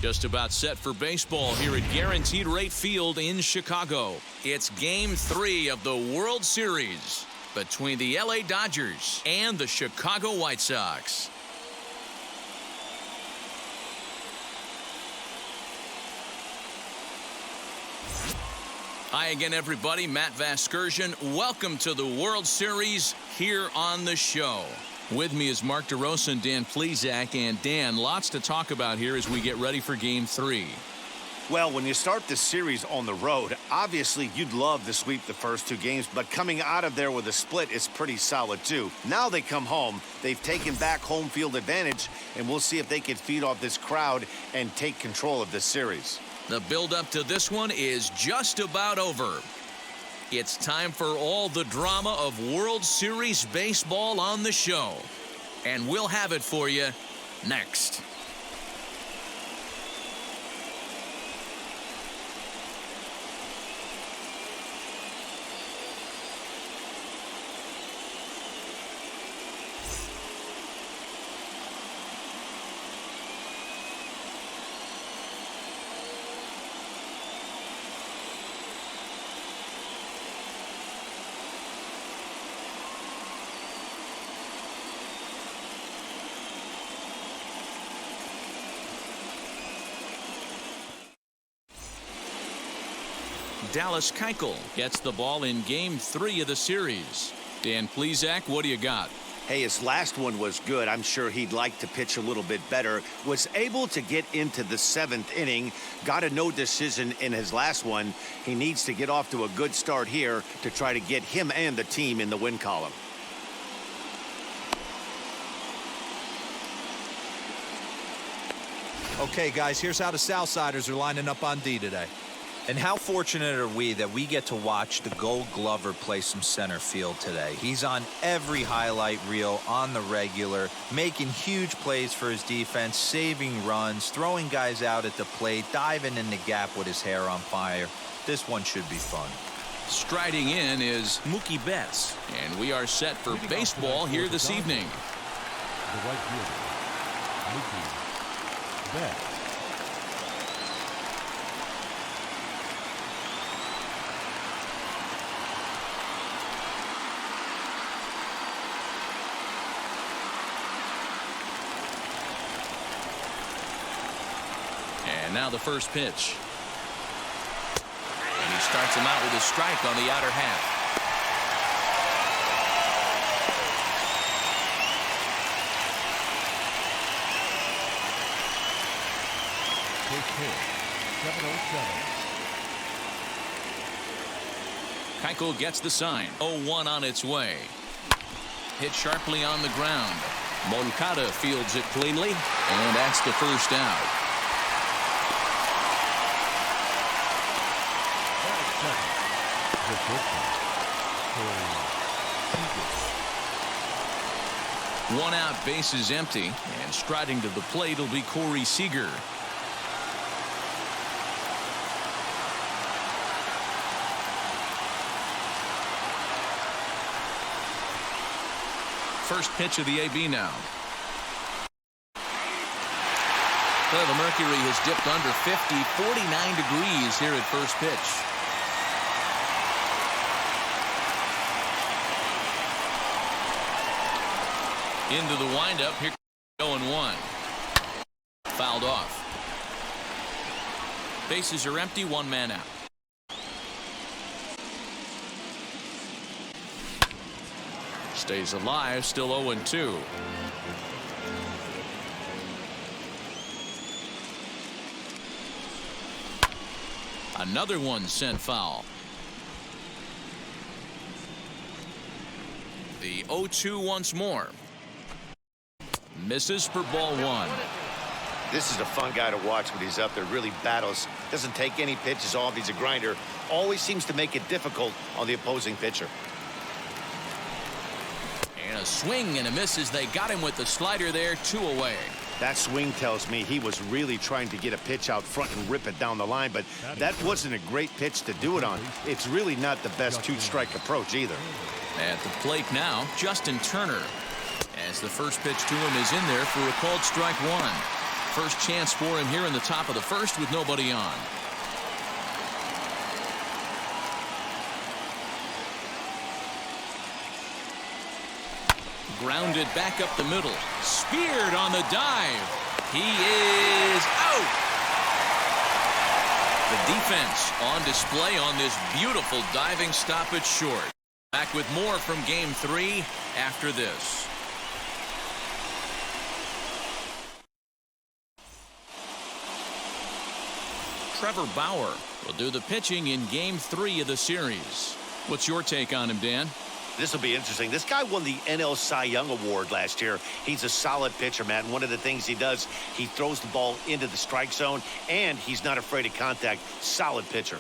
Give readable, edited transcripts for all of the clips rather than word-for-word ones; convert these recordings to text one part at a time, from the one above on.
Just about set for baseball here at Guaranteed Rate Field in Chicago. It's Game 3 of the World Series between the LA Dodgers and the Chicago White Sox. Hi again, everybody. Matt Vasgersian. Welcome to the World Series here on the show. With me is Mark DeRosa and Dan Plesac. And Dan, lots to talk about here as we get ready for Game 3. Well, when you start this series on the road, obviously you'd love to sweep the first 2 games, but coming out of there with a split is pretty solid too. Now they come home, they've taken back home field advantage, and we'll see if they can feed off this crowd and take control of this series. The build-up to this one is just about over. It's time for all the drama of World Series baseball on the show. And we'll have it for you next. Dallas Keuchel gets the ball in Game 3 of the series. Dan Plesac, what do you got? Hey, his last one was good. I'm sure he'd like to pitch a little bit better. Was able to get into the 7th inning. Got a no decision in his last one. He needs to get off to a good start here to try to get him and the team in the win column. Okay, guys, here's how the Southsiders are lining up on D today. And how fortunate are we that we get to watch the Gold Glover play some center field today. He's on every highlight reel on the regular, making huge plays for his defense, saving runs, throwing guys out at the plate, diving in the gap with his hair on fire. This one should be fun. Striding in is Mookie Betts, and we are set for baseball here this evening. The right fielder, Mookie Betts. And now the first pitch. And he starts him out with a strike on the outer half. First pitch, 7:07. Keuchel gets the sign. 0-1 on its way. Hit sharply on the ground. Moncada fields it cleanly, and that's the first out. One out, bases empty, and striding to the plate will be Corey Seager. First pitch of the AB now. Well, the mercury has dipped under 50, 49 degrees here at first pitch. Into the windup. Here 0-1. Fouled off. Bases are empty. 1 man out. Stays alive. Still 0-2. Another one sent foul. The 0-2 once more. Misses for ball 1. This is a fun guy to watch when he's up there. Really battles. Doesn't take any pitches off. He's a grinder. Always seems to make it difficult on the opposing pitcher. And a swing and a miss as they got him with the slider there. 2 away. That swing tells me he was really trying to get a pitch out front and rip it down the line, but that wasn't a great pitch to do it on. It's really not the best 2-strike approach either. At the plate now, Justin Turner. As the first pitch to him is in there for a called strike 1. First chance for him here in the top of the first with nobody on. Grounded back up the middle. Speared on the dive. He is out. The defense on display on this beautiful diving stoppage short. Back with more from Game 3 after this. Trevor Bauer will do the pitching in Game 3 of the series. What's your take on him, Dan? This will be interesting. This guy won the NL Cy Young Award last year. He's a solid pitcher, Matt. And one of the things he does, he throws the ball into the strike zone, and he's not afraid of contact. Solid pitcher.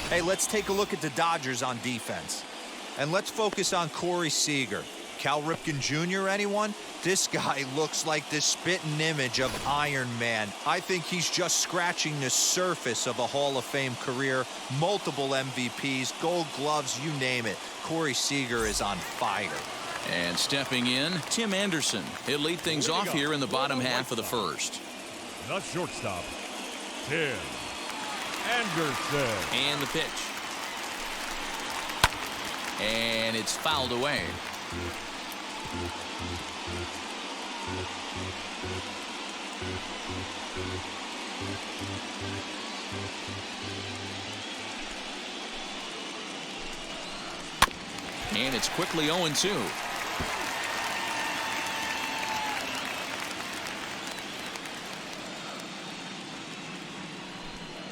Hey, let's take a look at the Dodgers on defense. And let's focus on Corey Seager. Cal Ripken Jr., anyone? This guy looks like the spitting image of Iron Man. I think he's just scratching the surface of a Hall of Fame career. Multiple MVPs, Gold Gloves, you name it. Corey Seager is on fire. And stepping in, Tim Anderson. He'll lead things off here in the bottom half of the first. The shortstop, Tim Anderson. And the pitch. And it's fouled away. And it's quickly 0-2.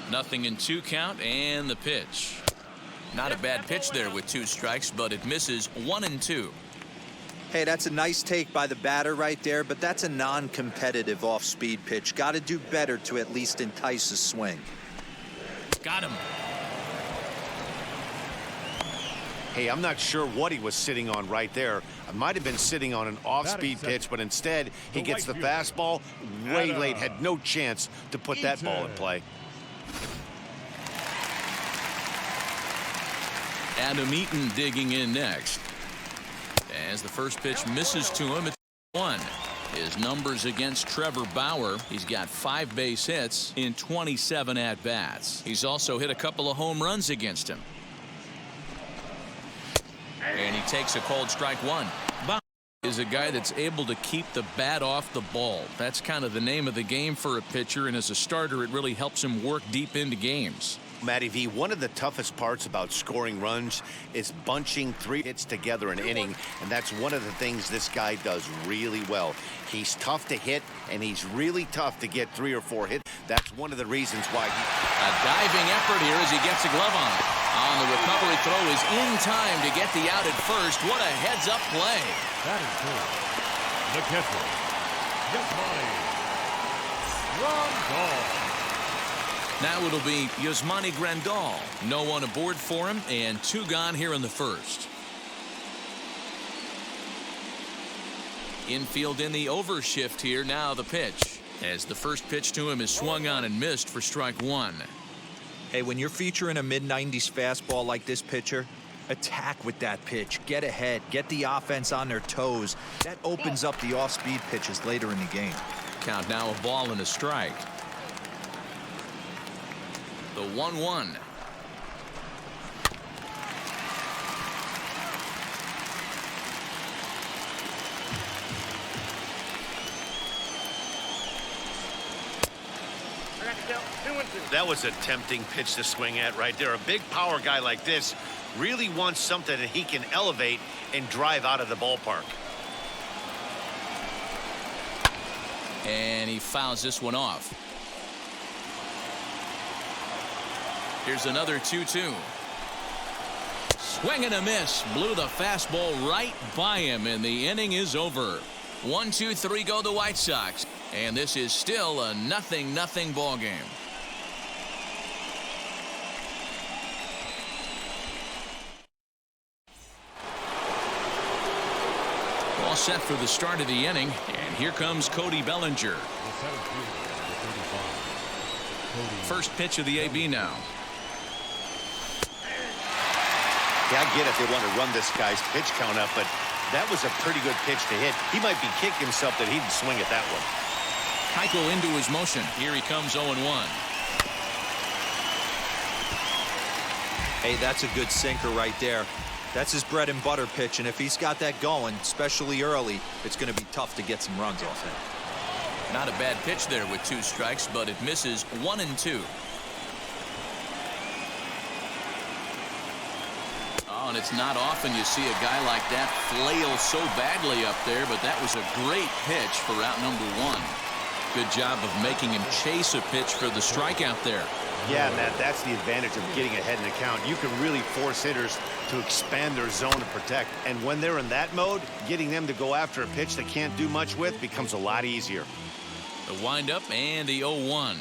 Nothing in 2 count, and the pitch. Not a bad pitch there with 2 strikes, but it misses 1-2. Hey, that's a nice take by the batter right there, but that's a non-competitive off-speed pitch. Got to do better to at least entice a swing. Got him. Hey, I'm not sure what he was sitting on right there. I might have been sitting on an off-speed pitch, but instead he gets the fastball way late. Had no chance to put that ball in play. Adam Eaton digging in next. As the first pitch misses to him, it's 1. His numbers against Trevor Bauer, he's got 5 base hits in 27 at-bats. He's also hit a couple of home runs against him. And he takes a called strike 1. Bauer is a guy that's able to keep the bat off the ball. That's kind of the name of the game for a pitcher, and as a starter, it really helps him work deep into games. Matty V, one of the toughest parts about scoring runs is bunching 3 hits together an inning, and that's one of the things this guy does really well. He's tough to hit, and he's really tough to get 3 or 4 hits. That's one of the reasons why A diving effort here as he gets a glove on. On the recovery throw is in time to get the out at first. What a heads-up play. That is good. The catcher, Yasmani Grandal. Now it'll be Yasmani Grandal. No one aboard for him, and 2 gone here in the first. Infield in the overshift here. Now the pitch. As the first pitch to him is swung on and missed for strike 1. Hey, when you're featuring a mid-90s fastball like this pitcher, attack with that pitch. Get ahead. Get the offense on their toes. That opens up the off-speed pitches later in the game. Count now a ball and a strike. The 1-1. that was a tempting pitch to swing at right there. A big power guy like this really wants something that he can elevate and drive out of the ballpark. And he fouls this one off. Here's another 2-2. Swing and a miss. Blew the fastball right by him, and the inning is over. 1-2-3 go the White Sox. And this is still a 0-0 ball game. All set for the start of the inning, and here comes Cody Bellinger. First pitch of the AB now. Yeah, I get it. They want to run this guy's pitch count up, but that was a pretty good pitch to hit. He might be kicking himself that he didn't swing at that one. Keiko into his motion. Here he comes 0-1. Hey, that's a good sinker right there. That's his bread and butter pitch, and if he's got that going, especially early, it's going to be tough to get some runs off it. Not a bad pitch there with 2 strikes, but it misses 1-2. Oh, and it's not often you see a guy like that flail so badly up there, but that was a great pitch for out number 1. Good job of making him chase a pitch for the strikeout there. Yeah, Matt, that's the advantage of getting ahead in the count. You can really force hitters to expand their zone to protect. And when they're in that mode, getting them to go after a pitch they can't do much with becomes a lot easier. The windup and the 0-1.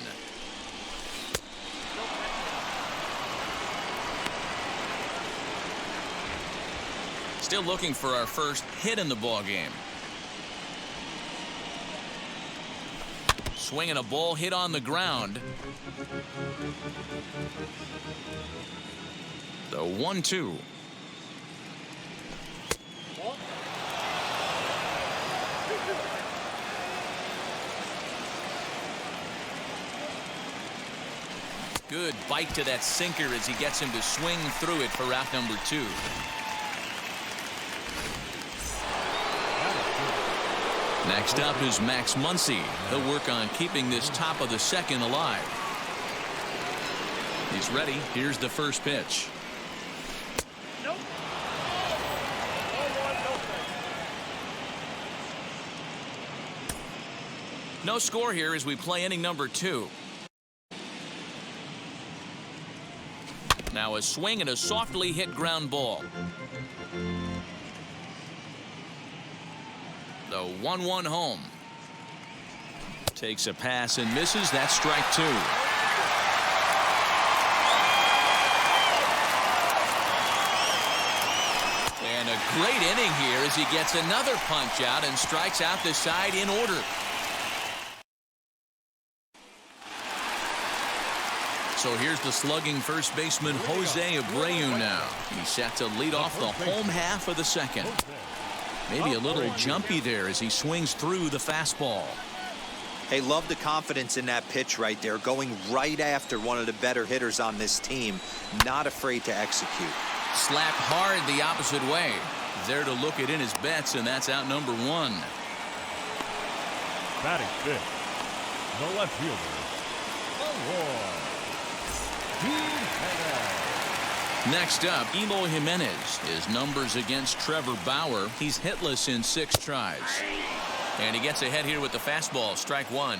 Still looking for our first hit in the ball game. Swinging a ball hit on the ground. The 1-2. Good bite to that sinker as he gets him to swing through it for out number 2. Next up is Max Muncy. He'll work on keeping this top of the second alive. He's ready. Here's the first pitch. Nope. No score here as we play inning number 2. Now a swing and a softly hit ground ball. The 1-1 home. Takes a pass and misses. That's strike 2. And a great inning here as he gets another punch out and strikes out the side in order. So here's the slugging first baseman Jose Abreu now. He's set to lead off the home half of the second. Maybe a little jumpy there as he swings through the fastball. Hey, love the confidence in that pitch right there, going right after one of the better hitters on this team, not afraid to execute. Slapped hard the opposite way. There to look it in his bets, and that's out number 1. Batting fifth, the left fielder, Aloy. Next up, Eloy Jimenez. His numbers against Trevor Bauer. He's hitless in 6 tries. And he gets ahead here with the fastball. Strike 1.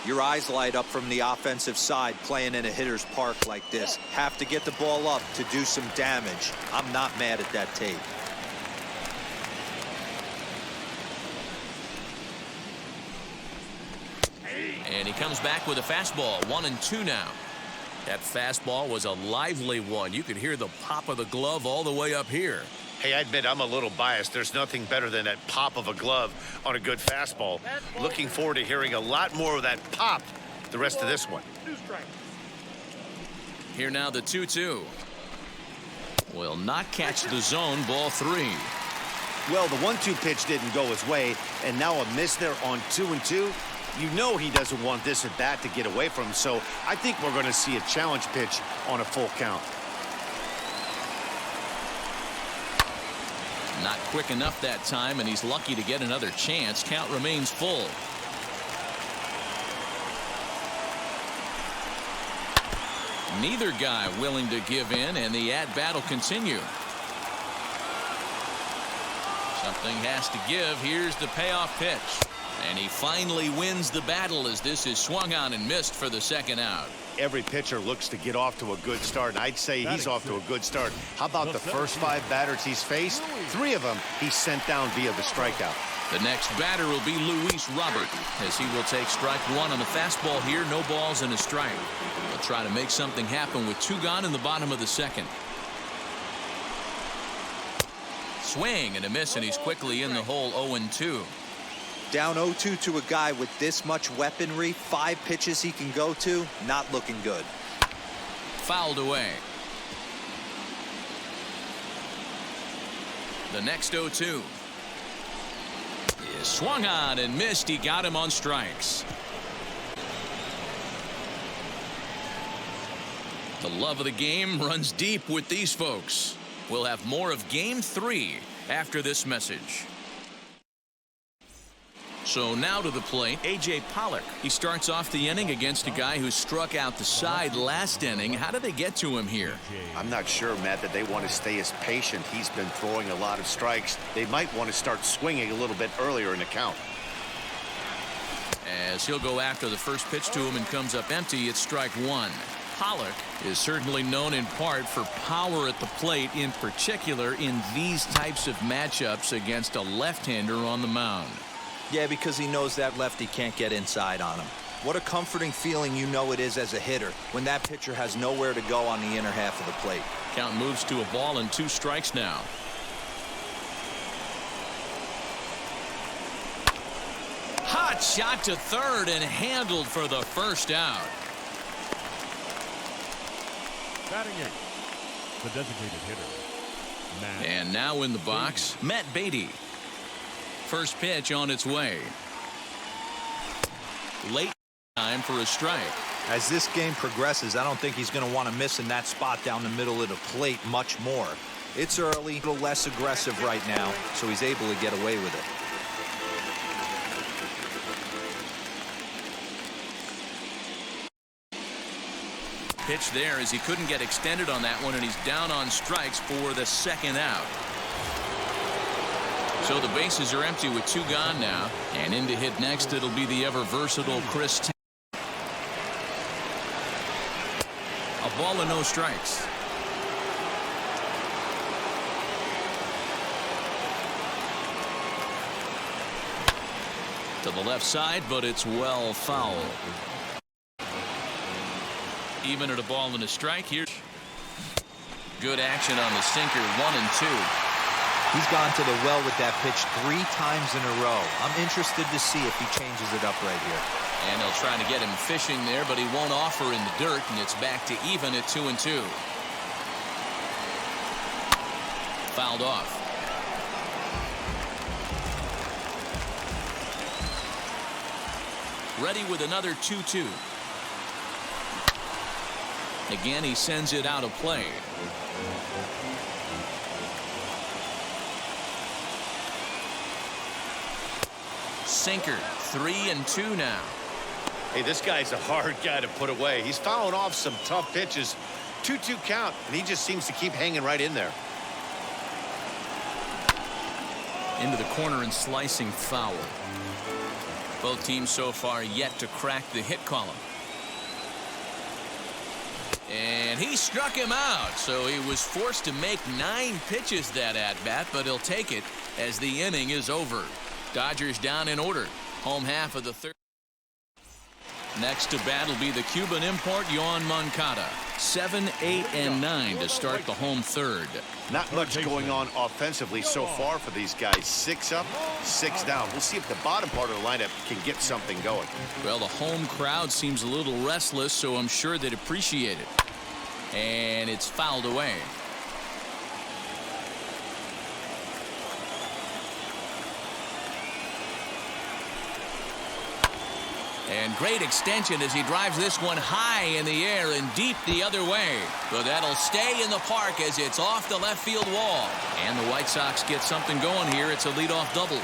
Your eyes light up from the offensive side playing in a hitter's park like this. Have to get the ball up to do some damage. I'm not mad at that tape. And he comes back with a fastball. 1-2 now. That fastball was a lively one. You could hear the pop of the glove all the way up here. Hey, I admit I'm a little biased. There's nothing better than that pop of a glove on a good fastball. Looking forward to hearing a lot more of that pop the rest of this one. Here now the 2-2. Will not catch the zone. Ball 3. Well, the 1-2 pitch didn't go his way, and now a miss there on 2-2. You know he doesn't want this at bat to get away from him, so I think we're going to see a challenge pitch on a full count. Not quick enough that time, and he's lucky to get another chance. Count remains full. Neither guy willing to give in, and the at-bat will continue. Something has to give. Here's the payoff pitch. And he finally wins the battle as this is swung on and missed for the second out. Every pitcher looks to get off to a good start, and I'd say he's off to a good start. How about the first 5 batters he's faced? 3 of them he sent down via the strikeout. The next batter will be Luis Robert as he will take strike 1 on the fastball here. No balls and a strike. He'll try to make something happen with 2 gone in the bottom of the second. Swing and a miss, and he's quickly in the hole. 0-2. Down 0-2 to a guy with this much weaponry, 5 pitches he can go to, not looking good. Fouled away. The next 0-2 is swung on and missed. He got him on strikes. The love of the game runs deep with these folks. We'll have more of Game 3 after this message. So now to the plate, A.J. Pollock. He starts off the inning against a guy who struck out the side last inning. How did they get to him here? I'm not sure, Matt, that they want to stay as patient. He's been throwing a lot of strikes. They might want to start swinging a little bit earlier in the count. As he'll go after the first pitch to him and comes up empty, it's strike one. Pollock is certainly known in part for power at the plate, in particular in these types of matchups against a left-hander on the mound. Yeah, because he knows that lefty can't get inside on him. What a comforting feeling you know it is as a hitter when that pitcher has nowhere to go on the inner half of the plate. Count moves to a ball and 2 strikes now. Hot shot to third and handled for the first out. Batting 8th, the designated hitter, Matt. And now in the box, Matt Beatty. First pitch on its way. Late time for a strike. As this game progresses, I don't think he's going to want to miss in that spot down the middle of the plate much more. It's early, a little less aggressive right now, so he's able to get away with it. Pitch there as he couldn't get extended on that one, and he's down on strikes for the second out. So the bases are empty with 2 gone now, and in to hit next it'll be the ever versatile Chris Taylor. A ball and no strikes. To the left side, but it's well foul. Even at a ball and a strike here. Good action on the sinker, 1 and 2. He's gone to the well with that pitch 3 times in a row. I'm interested to see if he changes it up right here. And they'll try to get him fishing there, but he won't offer in the dirt, and it's back to even at 2 and 2. Fouled off. Ready with another 2-2. Again, he sends it out of play. Sinker, 3 and 2 now. Hey, this guy's a hard guy to put away. He's fouling off some tough pitches. 2-2 count, and he just seems to keep hanging right in there. Into the corner and slicing foul. Both teams so far yet to crack the hit column. And he struck him out, so he was forced to make 9 pitches that at-bat, but he'll take it as the inning is over. Dodgers down in order. Home half of the third. Next to bat will be the Cuban import, Yoan Moncada. 7, 8, and 9 to start the home third. Not much going on offensively so far for these guys. 6 up, 6 down. We'll see if the bottom part of the lineup can get something going. Well, the home crowd seems a little restless, so I'm sure they'd appreciate it. And it's fouled away. And great extension as he drives this one high in the air and deep the other way. But that'll stay in the park as it's off the left field wall. And the White Sox get something going here. It's a leadoff double.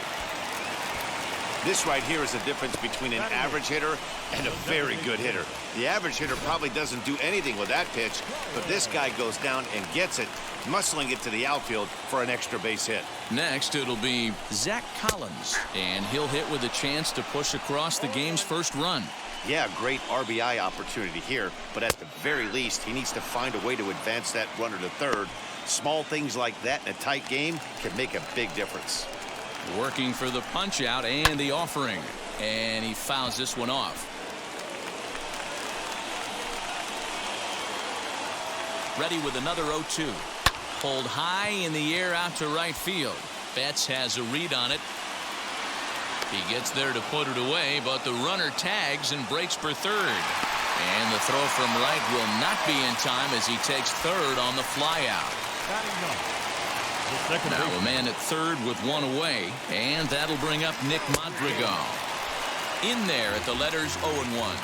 This right here is the difference between an average hitter and a very good hitter. The average hitter probably doesn't do anything with that pitch, but this guy goes down and gets it, muscling it to the outfield for an extra base hit. Next, it'll be Zach Collins, and he'll hit with a chance to push across the game's first run. Yeah, great RBI opportunity here, but at the very least, he needs to find a way to advance that runner to third. Small things like that in a tight game can make a big difference. Working for the punch out and the offering, and he fouls this one off. Ready with another 0-2. Pulled high in the air out to right field. Betts has a read on it. He gets there to put it away, but the runner tags and breaks for third. And the throw from right will not be in time as he takes third on the fly out. Batting 9, second Now a baseman. man at third with one away, and that'll bring up Nick Madrigal. In there at the letters 0-1.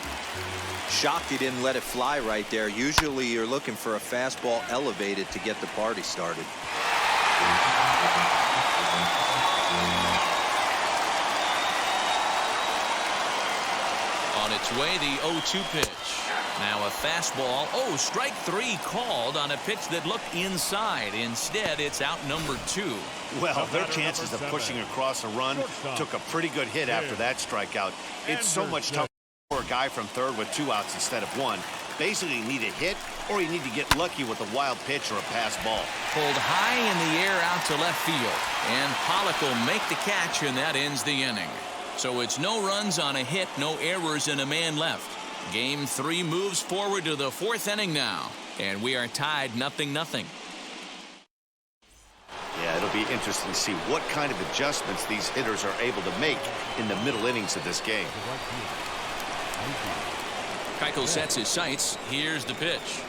Shocked he didn't let it fly right there. Usually you're looking for a fastball elevated to get the party started. On its way, the 0-2 pitch. Now a fastball. Oh, strike three called on a pitch that looked inside. Instead, it's out number 2. Well, their Batter chances of number pushing 7. across a run Shortstop. took a pretty good hit after that strikeout. It's so much tougher for a guy from third with 2 outs instead of 1. Basically, you need a hit or you need to get lucky with a wild pitch or a pass ball. Pulled high in the air out to left field. And Pollock will make the catch, and that ends the inning. So it's no runs on a hit, no errors, and a man left. Game 3 moves forward to the 4th inning now. And we are tied 0-0. Yeah, it'll be interesting to see what kind of adjustments these hitters are able to make in the middle innings of this game. Keuchel sets his sights. Here's the pitch.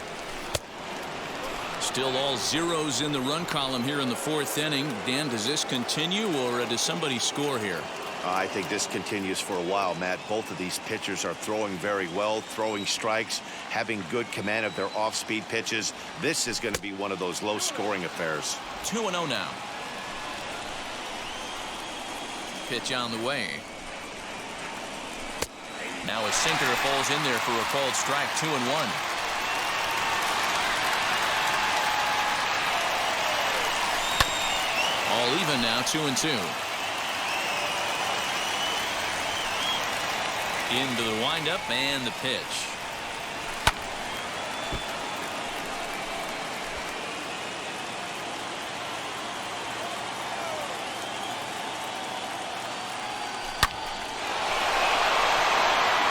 Still all zeros in the run column here in the 4th inning. Dan, does this continue, or does somebody score here? I think this continues for a while, Matt. Both of these pitchers are throwing very well, throwing strikes, having good command of their off-speed pitches. This is going to be one of those low-scoring affairs. 2-0 now. Pitch on the way. Now a sinker falls in there for a called strike. 2-1. All even now. 2-2. Into the windup and the pitch.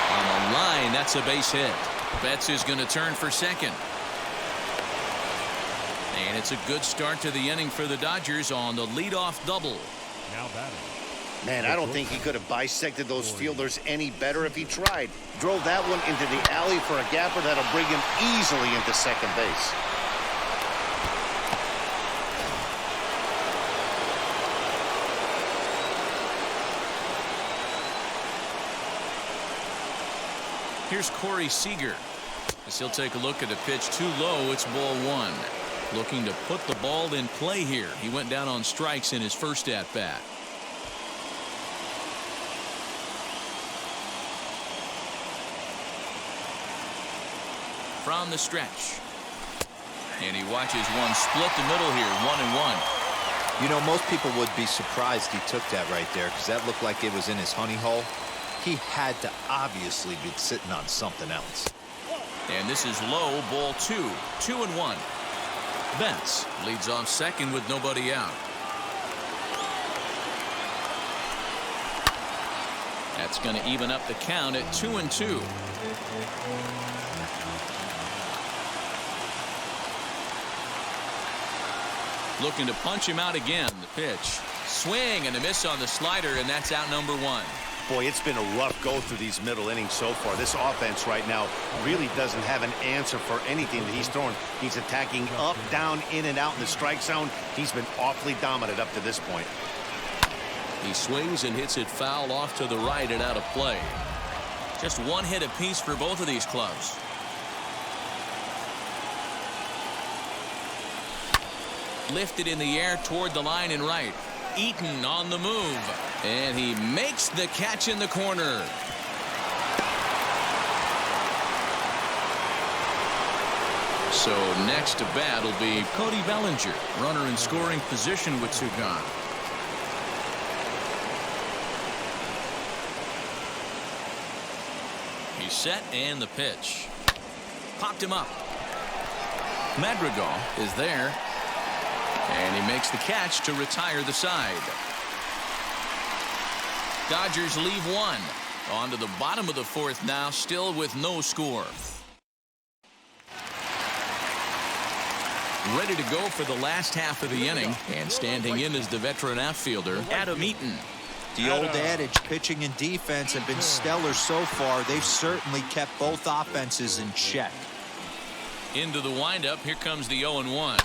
On the line, that's a base hit. Betts is going to turn for second. And it's a good start to the inning for the Dodgers on the leadoff double. Now batting. Man, I don't think he could have bisected those fielders any better if he tried. Drove that one into the alley for a gapper that'll bring him easily into second base. Here's Corey Seager. As he'll take a look at a pitch too low. It's ball 1. Looking to put the ball in play here. He went down on strikes in his first at bat. From the stretch. And he watches one split the middle here. 1-1. You know, most people would be surprised he took that right there, because that looked like it was in his honey hole. He had to obviously be sitting on something else. And this is low, ball 2. 2-1. Betts leads off second with nobody out. That's going to even up the count at 2-2. Looking to punch him out again. The pitch. Swing and a miss on the slider, and that's out number 1. Boy, it's been a rough go through these middle innings so far. This offense right now really doesn't have an answer for anything that he's throwing. He's attacking up, down, in, and out in the strike zone. He's been awfully dominant up to this point. He swings and hits it foul off to the right and out of play. Just one hit apiece for both of these clubs. Lifted in the air toward the line and right. Eaton on the move. And he makes the catch in the corner. So next to bat will be Cody Bellinger. Runner in scoring position with 2 gone. He's set and the pitch. Popped him up. Madrigal is there. And he makes the catch to retire the side. Dodgers leave 1. On to the bottom of the 4th now, still with no score. Ready to go for the last half of the inning. And standing in is the veteran outfielder, Adam Eaton. The old adage, pitching and defense have been stellar so far. They've certainly kept both offenses in check. Into the windup. Here comes the 0-1.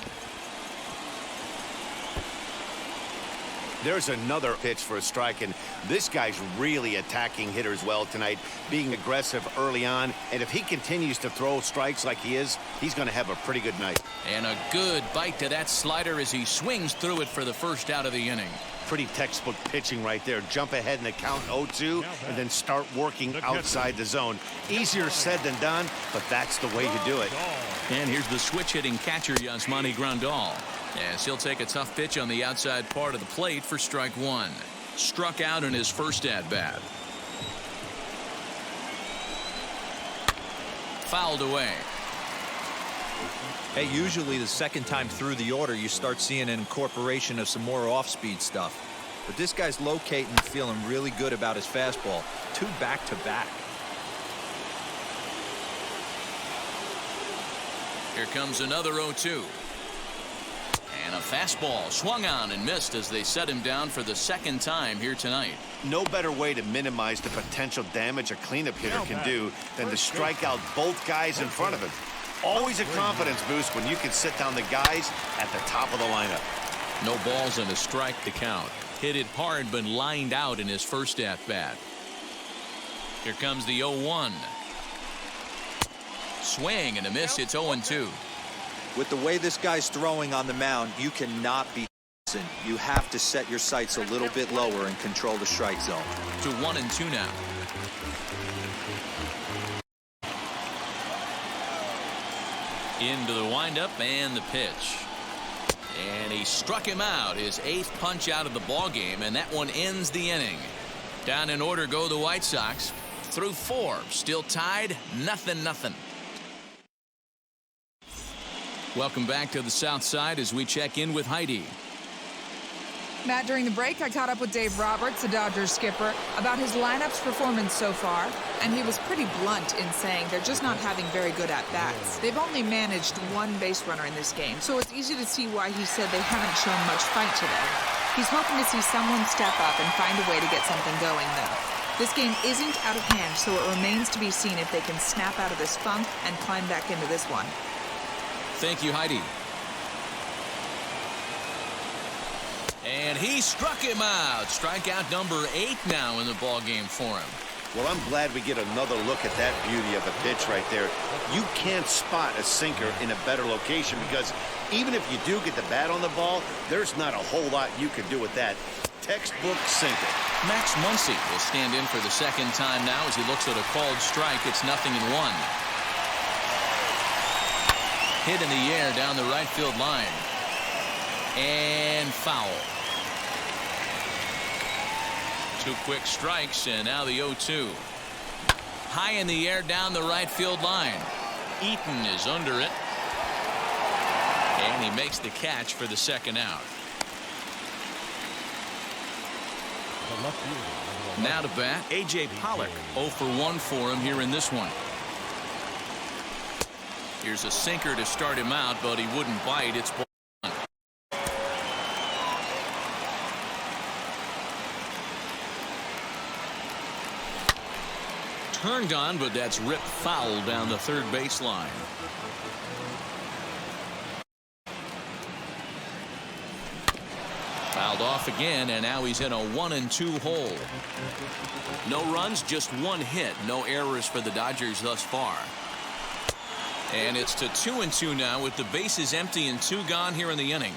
There's another pitch for a strike, and this guy's really attacking hitters well tonight, being aggressive early on. And if he continues to throw strikes like he is, he's going to have a pretty good night. And a good bite to that slider as he swings through it for the first out of the inning. Pretty textbook pitching right there. Jump ahead in the count 0-2 and then start working outside the zone. Easier said than done, but that's the way to do it. And here's the switch-hitting catcher, Yasmani Grandal. As he'll take a tough pitch on the outside part of the plate for strike one. Struck out in his first at-bat. Fouled away. Hey, usually the second time through the order, you start seeing an incorporation of some more off-speed stuff. But this guy's locating and feeling really good about his fastball. 2 back-to-back. Here comes another 0-2. And a fastball swung on and missed as they set him down for the second time here tonight. No better way to minimize the potential damage a cleanup hitter can do than to strike out both guys in front of him. Always a confidence boost when you can sit down the guys at the top of the lineup. No balls and a strike to count. Hit it hard but lined out in his first at-bat. Here comes the 0-1. Swing and a miss. It's 0-2. With the way this guy's throwing on the mound, you cannot be. You have to set your sights a little bit lower and control the strike zone. To 1-2 now. Into the windup and the pitch. And he struck him out, his 8th punch out of the ball game, and that one ends the inning. Down in order go the White Sox. Through 4, still tied, 0-0. Welcome back to the South Side as we check in with Heidi. Matt, during the break, I caught up with Dave Roberts, the Dodgers skipper, about his lineup's performance so far, and he was pretty blunt in saying they're just not having very good at-bats. They've only managed 1 base runner in this game, so it's easy to see why he said they haven't shown much fight today. He's hoping to see someone step up and find a way to get something going, though. This game isn't out of hand, so it remains to be seen if they can snap out of this funk and climb back into this one. Thank you, Heidi. And he struck him out. Strikeout number 8 now in the ball game for him. Well, I'm glad we get another look at that beauty of a pitch right there. You can't spot a sinker in a better location because even if you do get the bat on the ball, there's not a whole lot you can do with that. Textbook sinker. Max Muncy will stand in for the second time now as he looks at a called strike. It's 0-1. Hit in the air down the right field line. And foul. 2 quick strikes, and now the 0-2. High in the air down the right field line. Eaton is under it. And he makes the catch for the second out. Now to bat, A.J. Pollock. 0 for 1 for him here in this one. Here's a sinker to start him out, but he wouldn't bite. It's ball one. Turned on, but that's ripped foul down the third baseline. Fouled off again, and now he's in a 1-2 hole. No runs, just 1 hit. No errors for the Dodgers thus far. And it's to 2-2 now with the bases empty and 2 gone here in the inning.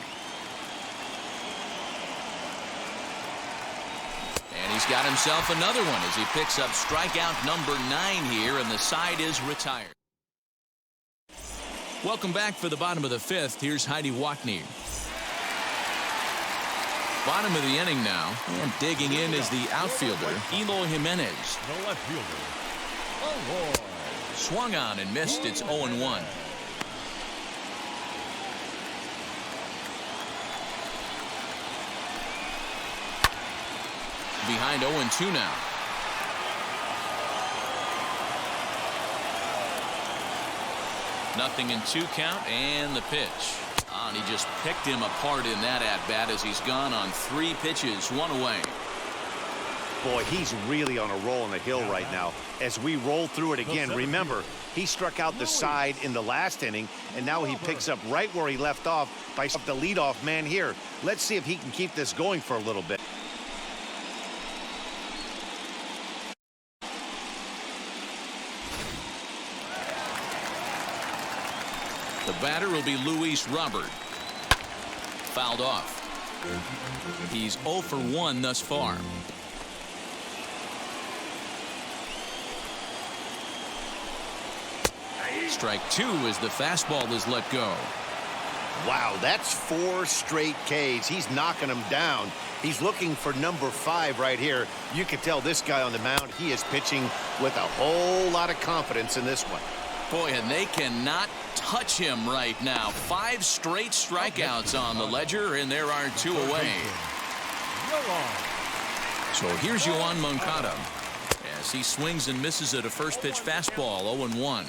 And he's got himself another one as he picks up strikeout number 9 here, and the side is retired. Welcome back for the bottom of the 5th. Here's Heidi Watney. Bottom of the inning now, and digging in is the outfielder, Eloy Jimenez. The left fielder, Malloy. Swung on and missed. It's 0-1. Behind 0-2 now. Nothing in 2 count, and the pitch. And he just picked him apart in that at-bat as he's gone on 3 pitches, 1 away. Boy, he's really on a roll on the hill right now. As we roll through it again, remember, he struck out the side in the last inning, and now he picks up right where he left off by the leadoff man here. Let's see if he can keep this going for a little bit. The batter will be Luis Robert. Fouled off. He's 0 for 1 thus far. Strike 2 as the fastball is let go. Wow, that's 4 straight Ks. He's knocking them down. He's looking for number 5 right here. You can tell this guy on the mound, he is pitching with a whole lot of confidence in this one. Boy, and they cannot touch him right now. 5 straight strikeouts on the ledger, and there are 2 away. So here's Yoan Moncada as he swings and misses at a first pitch fastball. 0-1.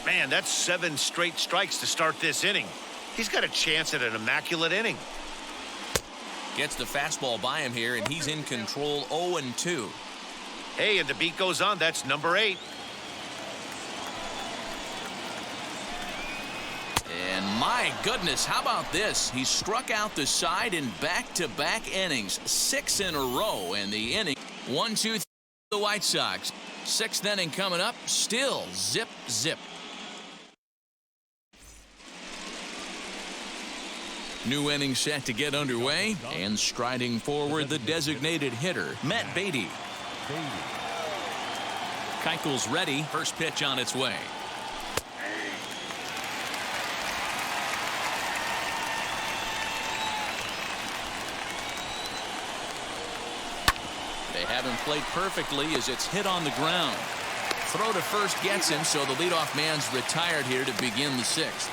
Man, that's 7 straight strikes to start this inning. He's got a chance at an immaculate inning. Gets the fastball by him here, and he's in control. 0-2. Hey, and the beat goes on. That's number 8. And my goodness, how about this? He struck out the side in back-to-back innings, 6 in a row, and the inning 1-2 the White Sox. 6th inning coming up, still zip. New inning set to get underway, and striding forward the designated hitter, Matt Beatty. Keuchel's ready. First pitch on its way. They have him played perfectly as it's hit on the ground. Throw to first gets him, so the leadoff man's retired here to begin the 6th.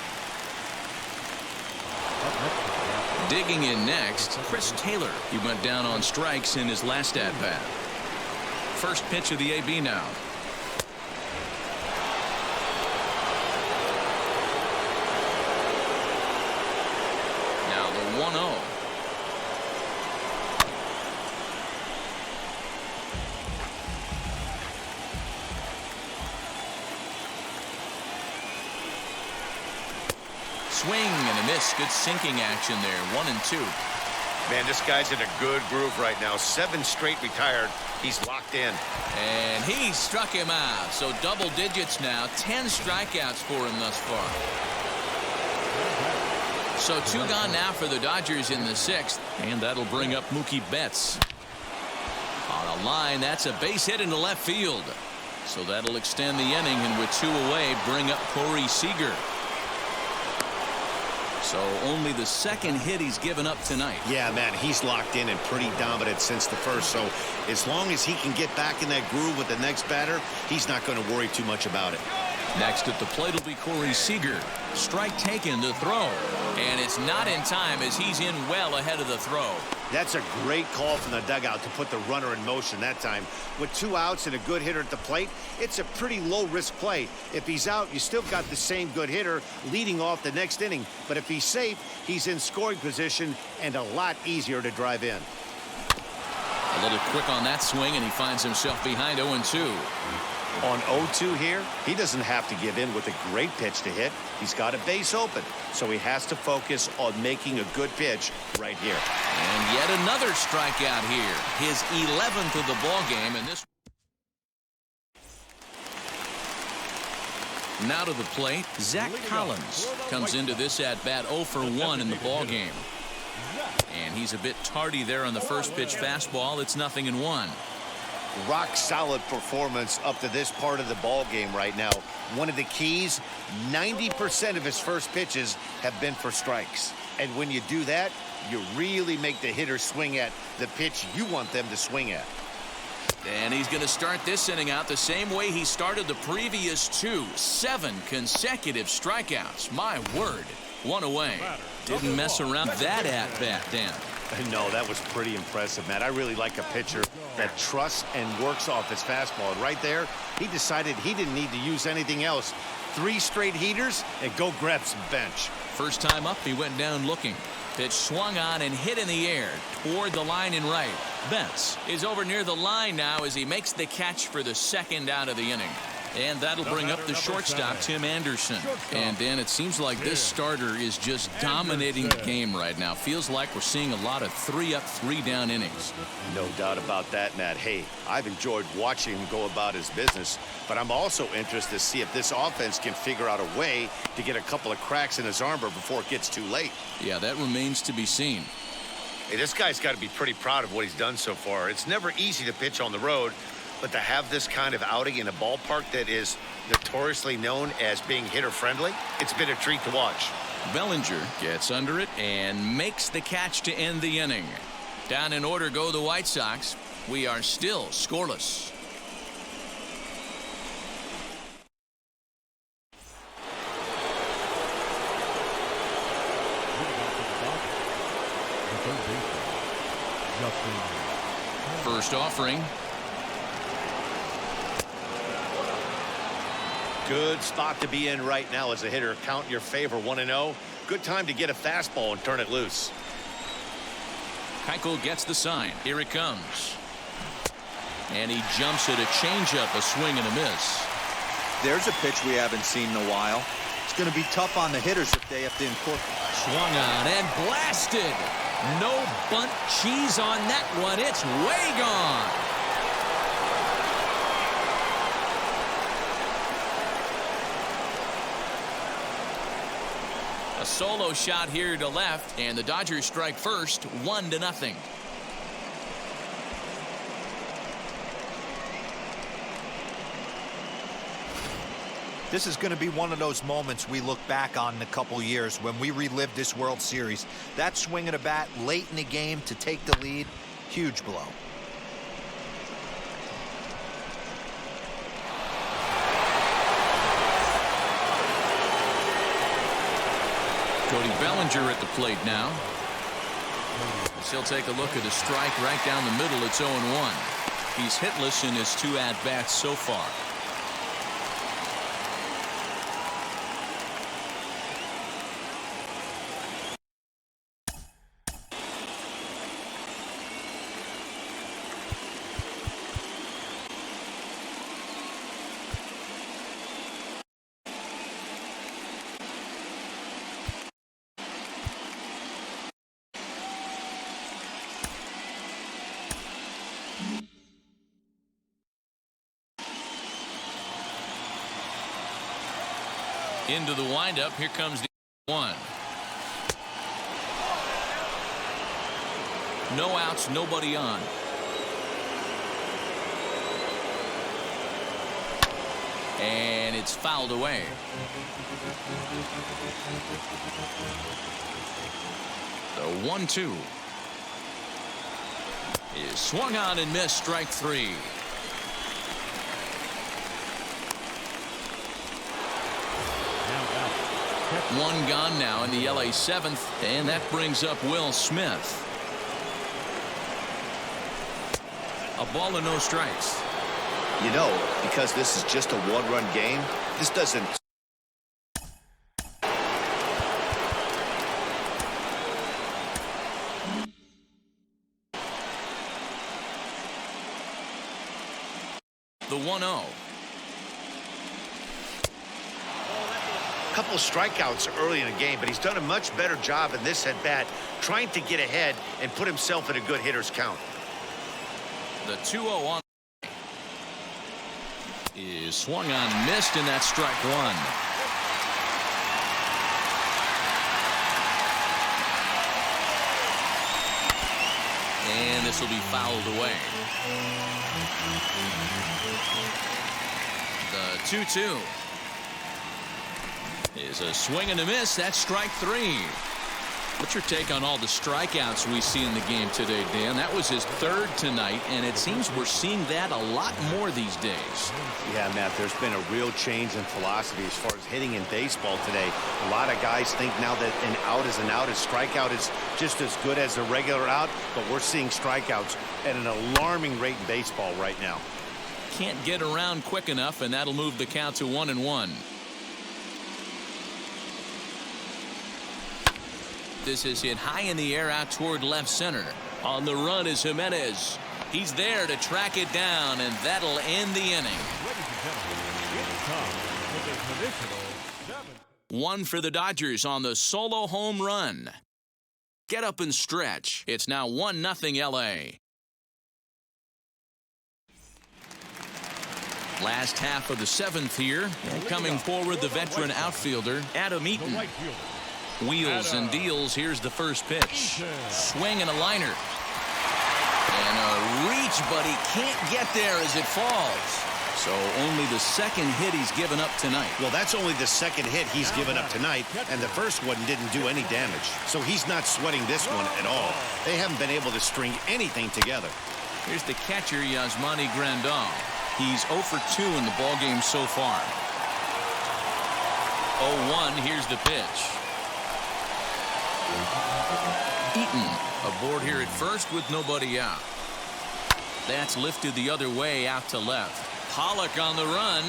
Digging in next, Chris Taylor. He went down on strikes in his last at-bat. First pitch of the AB now. Now the 1-0. Swing and a miss. Good sinking action there. 1-2. Man, this guy's in a good groove right now. 7 straight retired. He's locked in. And he struck him out. So double digits now. 10 strikeouts for him thus far. So 2 gone now for the Dodgers in the 6th. And that'll bring up Mookie Betts. On a line, that's a base hit into left field. So that'll extend the inning, and with 2 away, bring up Corey Seager. So only the 2nd hit he's given up tonight. Yeah, man, he's locked in and pretty dominant since the first. So as long as he can get back in that groove with the next batter, he's not going to worry too much about it. Next at the plate will be Corey Seager. Strike taken to throw. And it's not in time as he's in well ahead of the throw. That's a great call from the dugout to put the runner in motion that time. With 2 outs and a good hitter at the plate, it's a pretty low-risk play. If he's out, you still got the same good hitter leading off the next inning. But if he's safe, he's in scoring position and a lot easier to drive in. A little quick on that swing, and he finds himself behind 0-2. On 0-2 here, he doesn't have to give in with a great pitch to hit. He's got a base open, so he has to focus on making a good pitch right here. And yet another strikeout here. His 11th of the ball game, and this. Now to the plate, Zach Collins comes into this at-bat 0 for 1 in the ball game. And he's a bit tardy there on the first pitch fastball. It's 0-1. Rock solid performance up to this part of the ball game right now. One of the keys, 90% of his first pitches have been for strikes. And when you do that, you really make the hitter swing at the pitch you want them to swing at. And he's going to start this inning out the same way he started the previous 2. 7 consecutive strikeouts. My word. 1 away. Didn't mess around that at-bat, Dan. No, that was pretty impressive, Matt. I really like a pitcher that trusts and works off his fastball. And right there, he decided he didn't need to use anything else. 3 straight heaters and go grab some bench. First time up, he went down looking. Pitch swung on and hit in the air toward the line and right. Betts is over near the line now as he makes the catch for the second out of the inning. And that'll bring up the shortstop, Tim Anderson. And, Dan, it seems like this starter is just dominating the game right now. Feels like we're seeing a lot of 3-up, 3-down innings. No doubt about that, Matt. Hey, I've enjoyed watching him go about his business, but I'm also interested to see if this offense can figure out a way to get a couple of cracks in his armor before it gets too late. Yeah, that remains to be seen. Hey, this guy's got to be pretty proud of what he's done so far. It's never easy to pitch on the road, but to have this kind of outing in a ballpark that is notoriously known as being hitter-friendly, it's been a treat to watch. Bellinger gets under it and makes the catch to end the inning. Down in order go the White Sox. We are still scoreless. First offering. Good spot to be in right now as a hitter. Count in your favor, 1-0. Good time to get a fastball and turn it loose. Keuchel gets the sign. Here it comes. And he jumps at a changeup, a swing and a miss. There's a pitch we haven't seen in a while. It's going to be tough on the hitters if they have to incorporate. Swung on and blasted. No bunt cheese on that one. It's way gone. A solo shot here to left, and the Dodgers strike first, 1-0. This is going to be one of those moments we look back on in a couple years when we relive this World Series. That swing of the bat late in the game to take the lead, huge blow. Cody Bellinger at the plate now. As he'll take a look at a strike right down the middle. It's 0-1. He's hitless in his 2 at-bats so far. Into the windup. Here comes the 1. No outs, nobody on. And it's fouled away. The 1-2 is swung on and missed. Strike 3. One gone now in the LA 7th, and that brings up Will Smith. A ball and no strikes. You know, because this is just a one-run game, this doesn't. The 1-0. Couple of strikeouts early in the game, but he's done a much better job in this at-bat trying to get ahead and put himself in a good hitter's count. The 2-0 on is swung on, missed, and that's strike 1. And this will be fouled away. The 2-2 is a swing and a miss. That's strike 3. What's your take on all the strikeouts we see in the game today, Dan? That was his 3rd tonight, and it seems we're seeing that a lot more these days. Yeah, Matt, there's been a real change in philosophy as far as hitting in baseball today. A lot of guys think now that an out is an out. A strikeout is just as good as a regular out, but we're seeing strikeouts at an alarming rate in baseball right now. Can't get around quick enough, and that'll move the count to 1-1. This is hit high in the air out toward left center. On the run is Jimenez. He's there to track it down, and that'll end the inning. Ladies and gentlemen, it's time for the traditional 7th. One for the Dodgers on the solo home run. Get up and stretch. It's now 1-0 LA. Last half of the 7th here. And coming forward, the veteran outfielder, Adam The Eaton. right fielder. Wheels and deals. Here's the first pitch. Swing and a liner. And a reach, but he can't get there as it falls. So only the second hit he's given up tonight. Well, that's only the second hit he's given up tonight, and the first one didn't do any damage. So he's not sweating this one at all. They haven't been able to string anything together. Here's the catcher, Yasmani Grandal. He's 0 for 2 in the ballgame so far. 0-1, here's the pitch. Eaton aboard here at first with nobody out. That's lifted the other way out to left. Pollock on the run.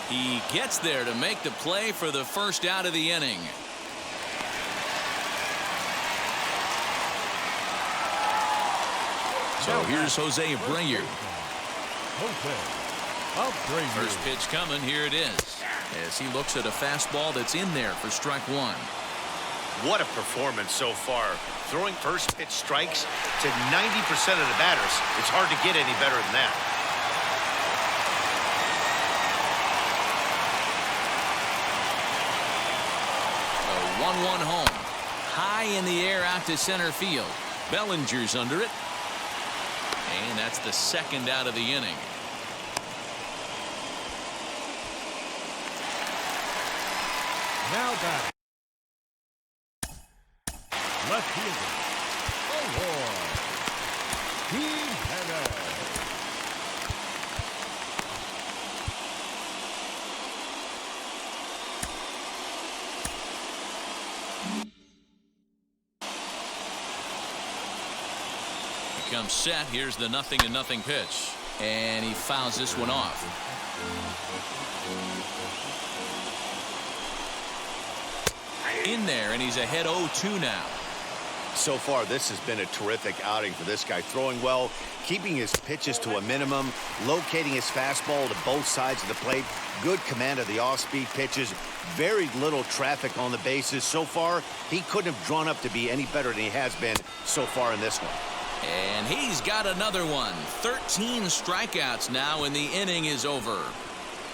He gets there to make the play for the first out of the inning. So here's Jose Abreu. First pitch coming. Here it is. As he looks at a fastball that's in there for strike one. What a performance so far. Throwing first pitch strikes to 90% of the batters. It's hard to get any better than that. A 1-1 home. High in the air out to center field. Bellinger's under it. And that's the second out of the inning. Now batting. Left fielder. Award. Jimenez. He comes set. Here's the 0-0 pitch. And he fouls this one off. In there, and he's ahead 0-2 now. So far, this has been a terrific outing for this guy. Throwing well, keeping his pitches to a minimum, locating his fastball to both sides of the plate, good command of the off-speed pitches, very little traffic on the bases. So far, he couldn't have drawn up to be any better than he has been so far in this one. And he's got another one. 13 strikeouts now, and the inning is over.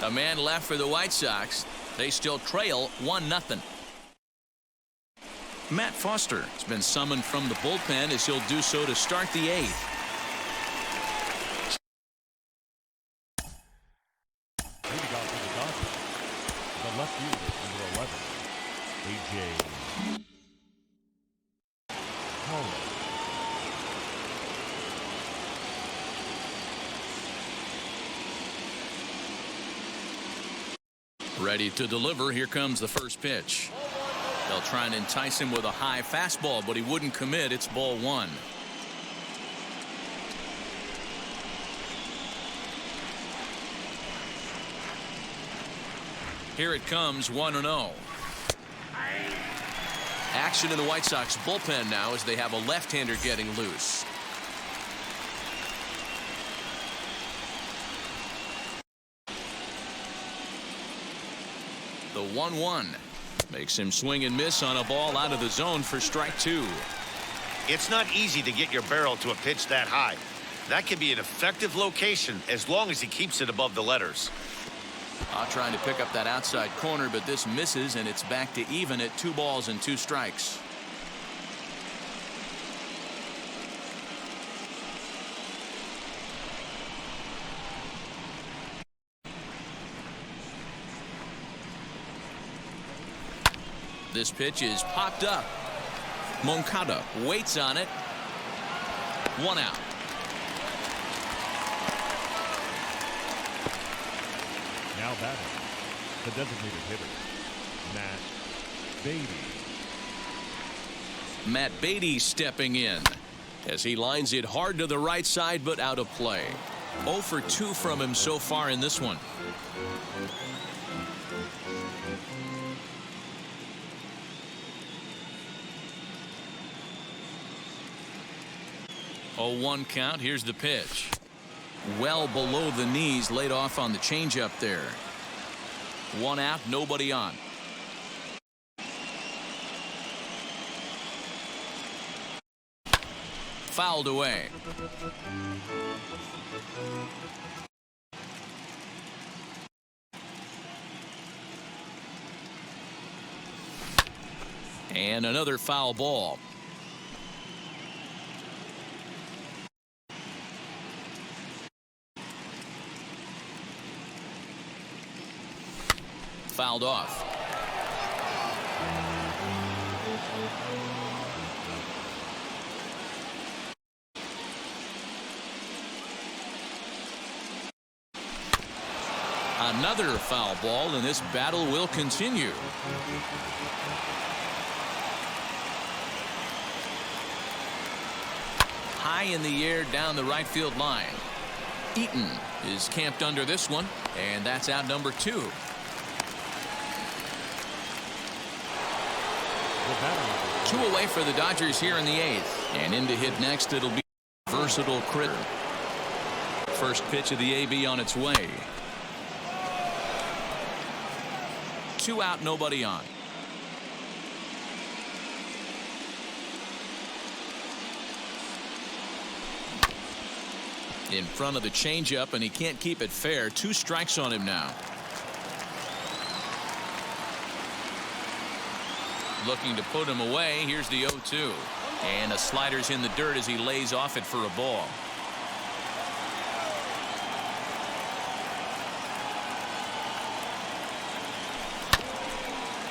A man left for the White Sox. They still trail 1-0. Matt Foster has been summoned from the bullpen as he'll do so to start the 8th. Leading off for the Dodgers, the left fielder, number 11, A.J. Pollock. Ready to deliver. Here comes the first pitch. They'll try and entice him with a high fastball, but he wouldn't commit. It's ball one. Here it comes, 1-0. Action in the White Sox bullpen now as they have a left-hander getting loose. The 1-1 makes him swing and miss on a ball out of the zone for strike two. It's not easy to get your barrel to a pitch that high. That can be an effective location as long as he keeps it above the letters. Trying to pick up that outside corner, but this misses, and it's back to even at 2 balls and 2 strikes. This pitch is popped up. Moncada waits on it. 1 out. Now batting, the designated hitter, Matt Beatty. Matt Beatty stepping in as he lines it hard to the right side, but out of play. 0 for 2 from him so far in this one. 0-1 count. Here's the pitch. Well below the knees, laid off on the changeup there. 1 out, nobody on. Fouled away. And another foul ball. Fouled off. Another foul ball, and this battle will continue. High in the air down the right field line. Eaton is camped under this one, and that's out number 2. Two away for the Dodgers here in the 8th, and in to hit next it'll be versatile critter. First pitch of the AB on its way. 2 out, nobody on. In front of the changeup, and he can't keep it fair. 2 strikes on him now. Looking to put him away. Here's the 0-2. And a slider's in the dirt as he lays off it for a ball.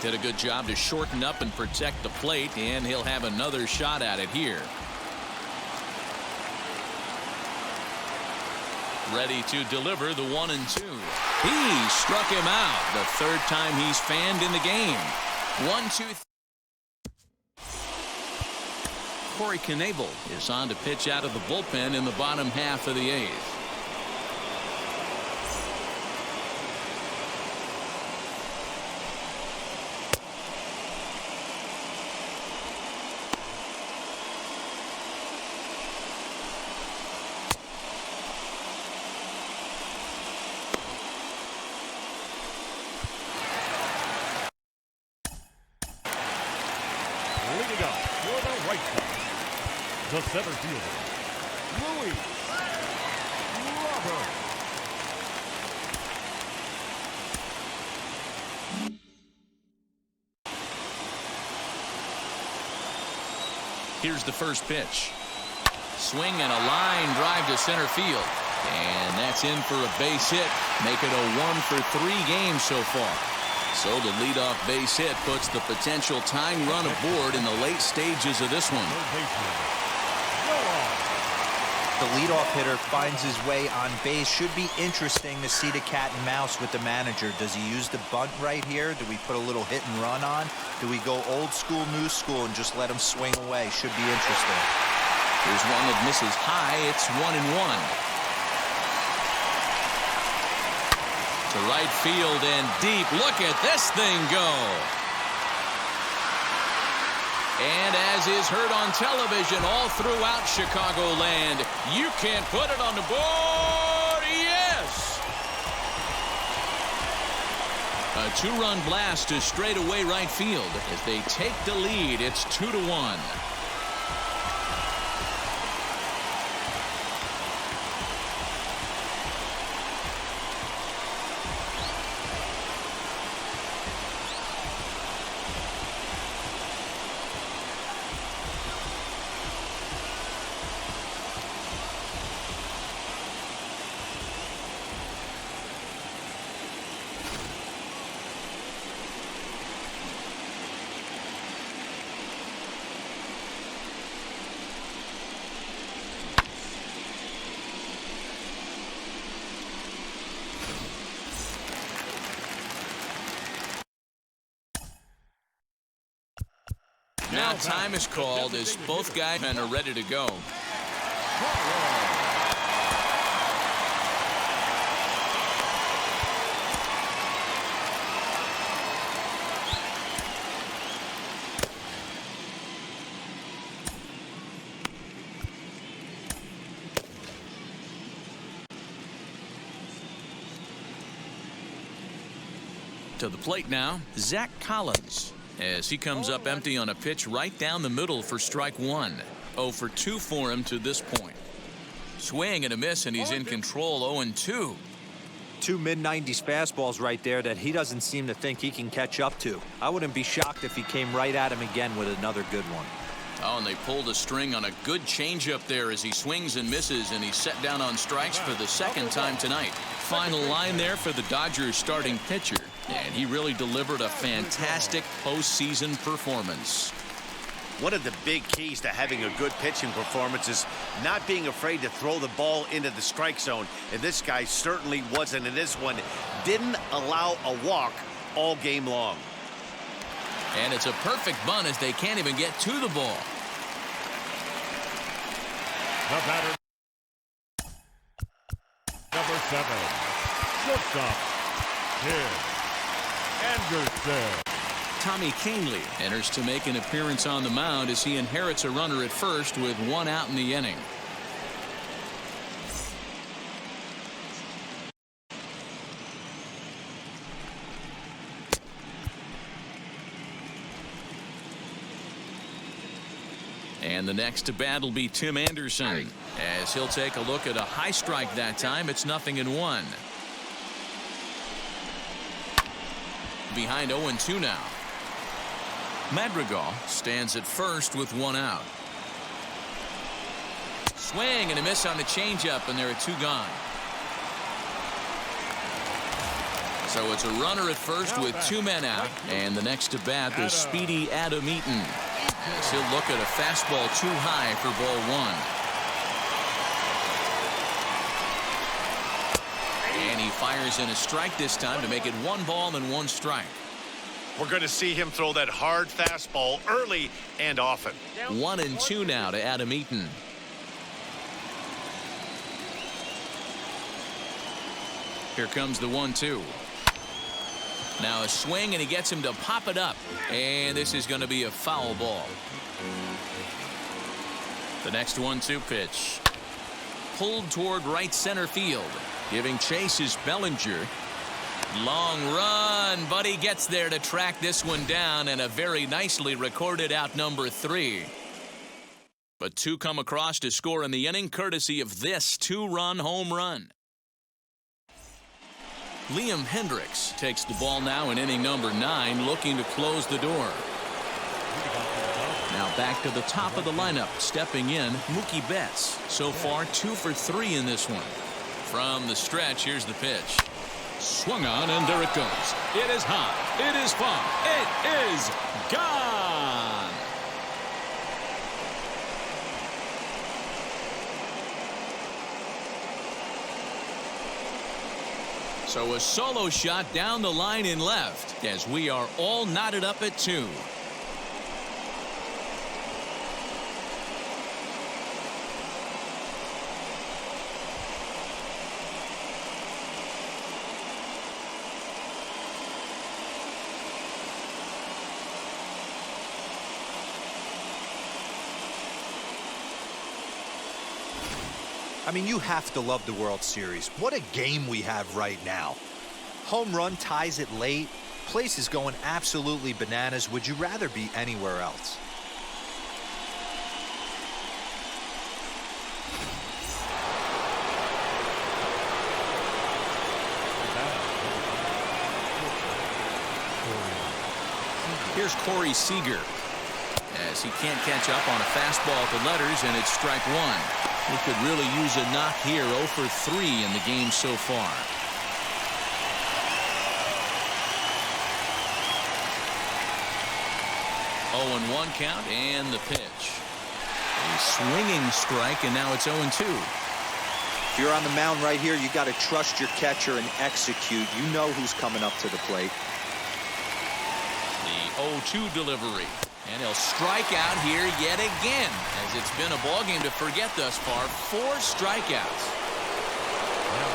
Did a good job to shorten up and protect the plate, and he'll have another shot at it here. Ready to deliver the 1-2. He struck him out. The 3rd time he's fanned in the game. 1-2. Corey Knebel is on to pitch out of the bullpen in the bottom half of the 8th. Leading up for the right side, the center fielder, Louis Robert. Here's the first pitch. Swing and a line drive to center field. And that's in for a base hit. Make it a 1-for-3 game so far. So the leadoff base hit puts the potential tying run aboard in the late stages of this one. The leadoff hitter finds his way on base. Should be interesting to see the cat and mouse with the manager. Does he use the bunt right here? Do we put a little hit and run on? Do we go old school, new school, and just let him swing away? Should be interesting. Here's one that misses high. It's 1-1. To right field and deep. Look at this thing go. And as is heard on television all throughout Chicagoland, you can't put it on the board. Yes! A 2-run blast to straightaway right field as they take the lead. It's 2-1. Now time is called as both guys are ready to go. To the plate now, Zach Collins, as he comes up empty on a pitch right down the middle for strike one. 0 for 2 for him to this point. Swing and a miss, and he's in control. 0-2. Two mid-90s fastballs right there that he doesn't seem to think he can catch up to. I wouldn't be shocked if he came right at him again with another good one. Oh, and they pulled a string on a good changeup there as he swings and misses, and he's set down on strikes for the second time tonight. Final line there for the Dodgers starting pitcher, and he really delivered a fantastic postseason performance. One of the big keys to having a good pitching performance is not being afraid to throw the ball into the strike zone. And this guy certainly wasn't in this one. Didn't allow a walk all game long. And it's a perfect bunt as they can't even get to the ball. The batter, number 7, shortstop, Tim Anderson. Tommy Kahnle enters to make an appearance on the mound as he inherits a runner at first with 1 out in the inning. And the next to bat will be Tim Anderson, as he'll take a look at a high strike that time. It's 0-1. Behind 0-2 now. Madrigal stands at first with 1 out. Swing and a miss on the changeup, and there are 2 gone. So it's a runner at first with 2 men out, and the next to bat, the speedy Adam Eaton, as he'll look at a fastball too high for ball 1. And he fires in a strike this time to make it 1 ball and 1 strike. We're going to see him throw that hard fastball early and often. 1-2 now to Adam Eaton. Here comes the 1-2. Now a swing, and he gets him to pop it up. And this is going to be a foul ball. The next 1-2 pitch. Pulled toward right center field. Giving chase is Bellinger. Long run, but he gets there to track this one down, and a very nicely recorded out number 3. But 2 come across to score in the inning, courtesy of this 2-run home run. Liam Hendricks takes the ball now in inning number 9, looking to close the door. Now back to the top of the lineup, stepping in, Mookie Betts. So far 2 for 3 in this one. From the stretch, here's the pitch. Swung on, and there it goes. It is high. It is far. It is gone. So a solo shot down the line in left as we are all knotted up at 2. I mean, you have to love the World Series. What a game we have right now. Home run ties it late. Place is going absolutely bananas. Would you rather be anywhere else? Here's Corey Seager, as he can't catch up on a fastball at the letters, and it's strike 1. He could really use a knock here. 0 for 3 in the game so far. Oh, and 1 count, and the pitch. A swinging strike, and now it's 0-2. If you're on the mound right here, you got to trust your catcher and execute. You know who's coming up to the plate. The 0-2 delivery. And he'll strike out here yet again, as it's been a ball game to forget thus far. 4 strikeouts.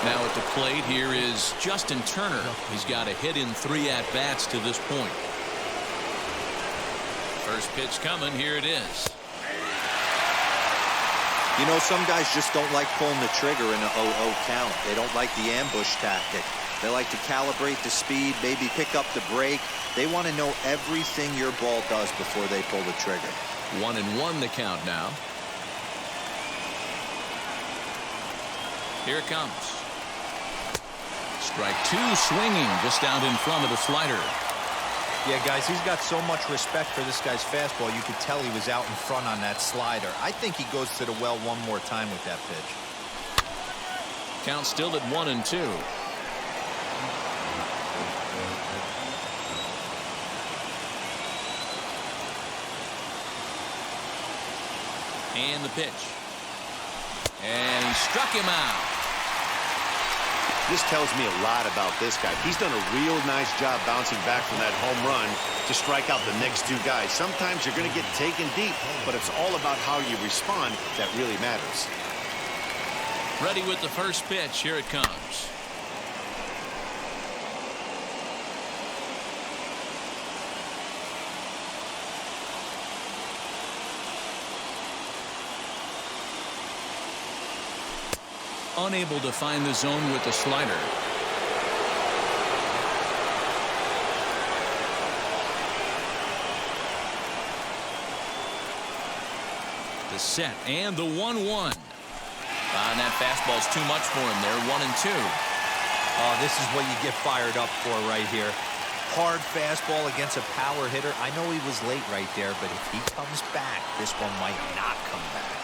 Now at the plate here is Justin Turner. He's got a hit in 3 at-bats to this point. First pitch coming. Here it is. You know, some guys just don't like pulling the trigger in an 0-0 count. They don't like the ambush tactic. They like to calibrate the speed, maybe pick up the break. They want to know everything your ball does before they pull the trigger. 1-1 the count now. Here it comes. Strike two, swinging just out in front of the slider. Yeah, guys, he's got so much respect for this guy's fastball. You could tell he was out in front on that slider. I think he goes to the well one more time with that pitch. Count still at 1-2. And the pitch. And he struck him out. This tells me a lot about this guy. He's done a real nice job bouncing back from that home run to strike out the next two guys. Sometimes you're going to get taken deep, but it's all about how you respond that really matters. Ready with the first pitch. Here it comes. Unable to find the zone with the slider. The set and the 1-1. And that fastball's too much for him there. 1-2. Oh, this is what you get fired up for right here. Hard fastball against a power hitter. I know he was late right there, but if he comes back, this one might not come back.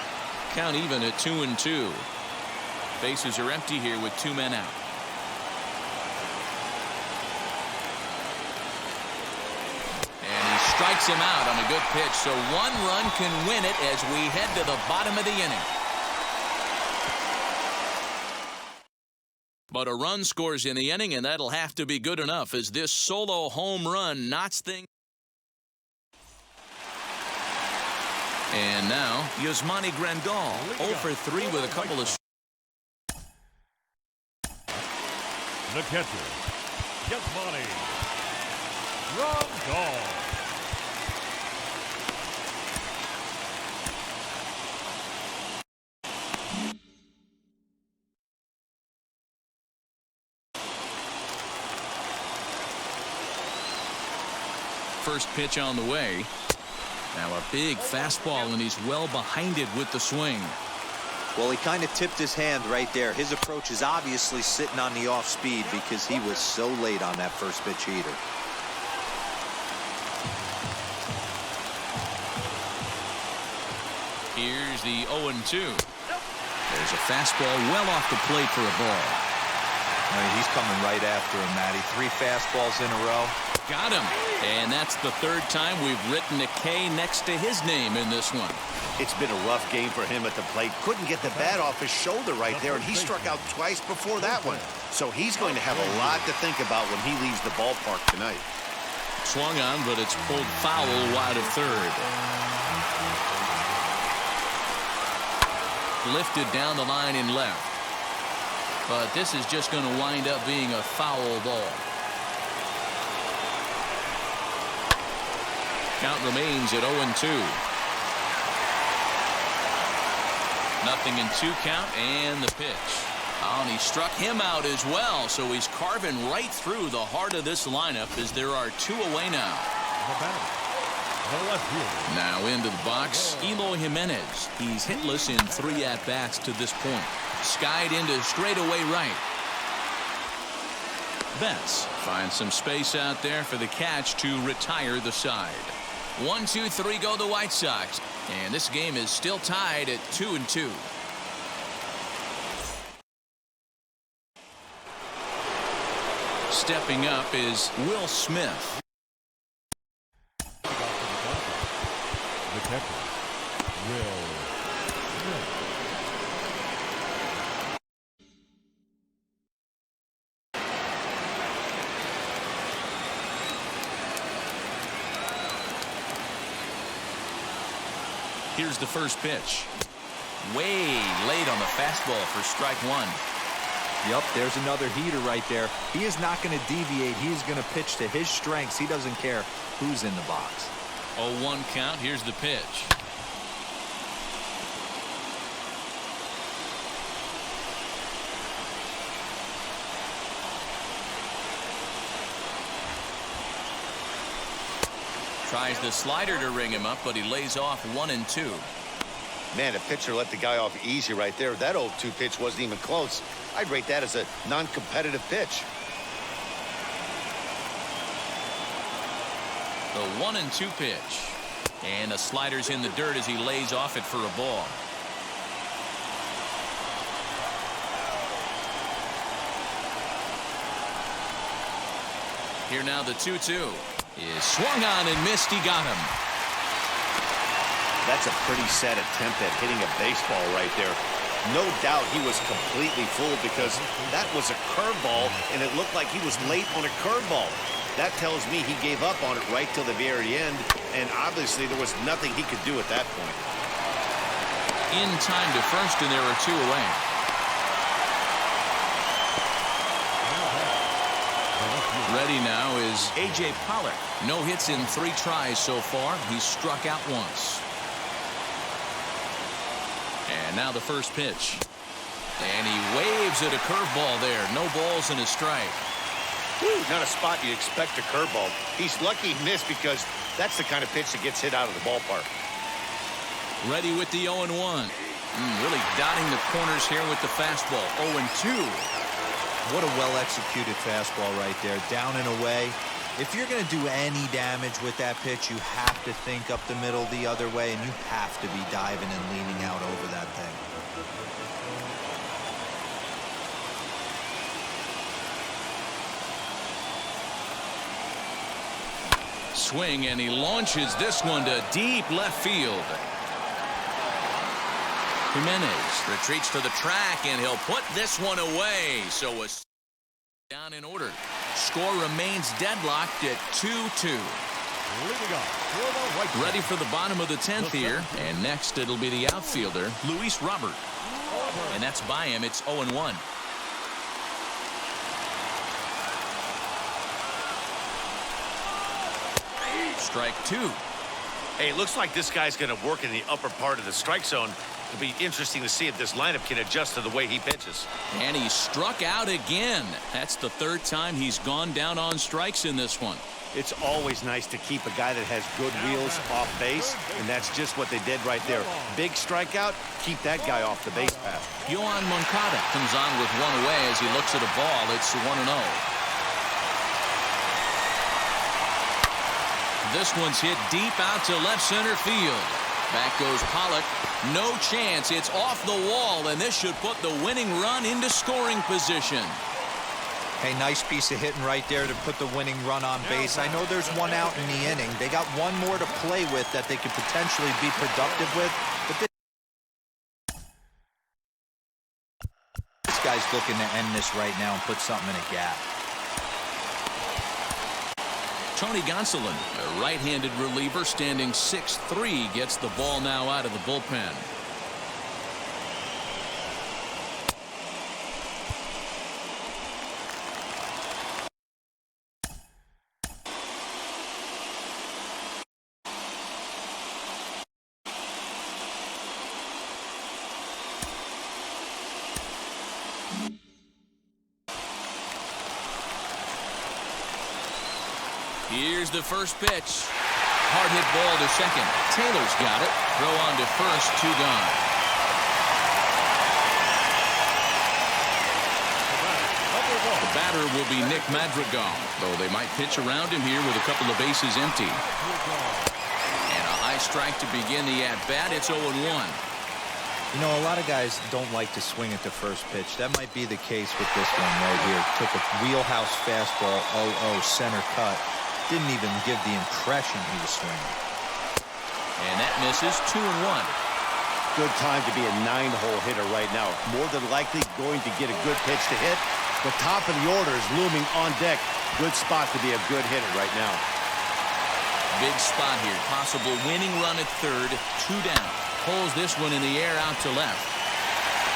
Count even at 2-2. Bases are empty here with two men out. And he strikes him out on a good pitch. So one run can win it as we head to the bottom of the inning. But a run scores in the inning, and that'll have to be good enough as this solo home run knots things. And now, Yasmani Grandal, 0 for 3 with a couple of... The catcher, Yasmani Grandal. First pitch on the way. Now a big fastball, and he's well behind it with the swing. Well, he kind of tipped his hand right there. His approach is obviously sitting on the off speed because he was so late on that first pitch heater. Here's the 0-2. There's a fastball well off the plate for a ball. I mean, he's coming right after him, Matty. 3 fastballs in a row. Got him. And that's the third time we've written a K next to his name in this one. It's been a rough game for him at the plate. Couldn't get the bat off his shoulder right there, and he struck out twice before that one. So he's going to have a lot to think about when he leaves the ballpark tonight. Swung on, but it's pulled foul wide of third. Lifted down the line in left. But this is just going to wind up being a foul ball. Count remains at 0-2. Nothing in 2 count, and the pitch. Oh, and he struck him out as well, so he's carving right through the heart of this lineup as there are 2 away now. Now into the box, Eloy Jimenez. He's hitless in 3 at-bats to this point. Skied into straightaway right. Betts finds some space out there for the catch to retire the side. 1, 2, 3 go the White Sox. And this game is still tied at 2-2. Stepping up is Will Smith. The catcher, Will Smith. Here's the first pitch. Way late on the fastball for strike 1. Yep, there's another heater right there. He is not going to deviate. He's going to pitch to his strengths. He doesn't care who's in the box. 0-1 count. Here's the pitch. Tries the slider to ring him up, but he lays off 1-2. Man, the pitcher let the guy off easy right there. That 0-2 pitch wasn't even close. I'd rate that as a non-competitive pitch. The 1-2 pitch. And the slider's in the dirt as he lays off it for a ball. Here now the 2-2 is swung on and missed. He got him. That's a pretty sad attempt at hitting a baseball right there. No doubt he was completely fooled because that was a curveball and it looked like he was late on a curveball. That tells me he gave up on it right till the very end, and obviously there was nothing he could do at that point. In time to first, and there are 2 away. Ready now is A.J. Pollock. No hits in 3 tries so far. He's struck out once. And now the first pitch. And he waves at a curveball there. No balls and a strike. Not a spot you'd expect a curveball. He's lucky he missed because that's the kind of pitch that gets hit out of the ballpark. Ready with the 0-1. Really dotting the corners here with the fastball. 0-2. What a well-executed fastball right there. Down and away. If you're going to do any damage with that pitch, you have to think up the middle the other way, and you have to be diving and leaning out over that thing. Swing, and he launches this one to deep left field. Jimenez retreats to the track, and he'll put this one away. So a down in order. Score remains deadlocked at 2-2. Ready for the bottom of the 10th here. And next it'll be the outfielder, Luis Robert. And that's by him. It's 0-1. Strike 2. Hey, it looks like this guy's going to work in the upper part of the strike zone. It'll be interesting to see if this lineup can adjust to the way he pitches. And he struck out again. That's the 3rd time he's gone down on strikes in this one. It's always nice to keep a guy that has good wheels off base, and that's just what they did right there. Big strikeout, keep that guy off the base path. Yohan Moncada comes on with 1 away as he looks at a ball. It's 1-0. This one's hit deep out to left center field. Back goes Pollock. No chance. It's off the wall, and this should put the winning run into scoring position. Hey, nice piece of hitting right there to put the winning run on base. I know there's 1 out in the inning. They got 1 more to play with that they could potentially be productive with. But this guy's looking to end this right now and put something in a gap. Tony Gonsolin, a right-handed reliever standing 6'3", gets the ball now out of the bullpen. Here's the first pitch. Hard hit ball to second. Taylor's got it. Throw on to first. 2 gone. The batter will be Nick Madrigal, though they might pitch around him here with a couple of bases empty. And a high strike to begin the at-bat. It's 0-1. You know, a lot of guys don't like to swing at the first pitch. That might be the case with this one right here. Took a wheelhouse fastball, 0-0, center cut. Didn't even give the impression he was swinging. And that misses. 2-1. Good time to be a 9-hole hitter right now. More than likely going to get a good pitch to hit. The top of the order is looming on deck. Good spot to be a good hitter right now. Big spot here. Possible winning run at third. 2 down. Pulls this one in the air out to left.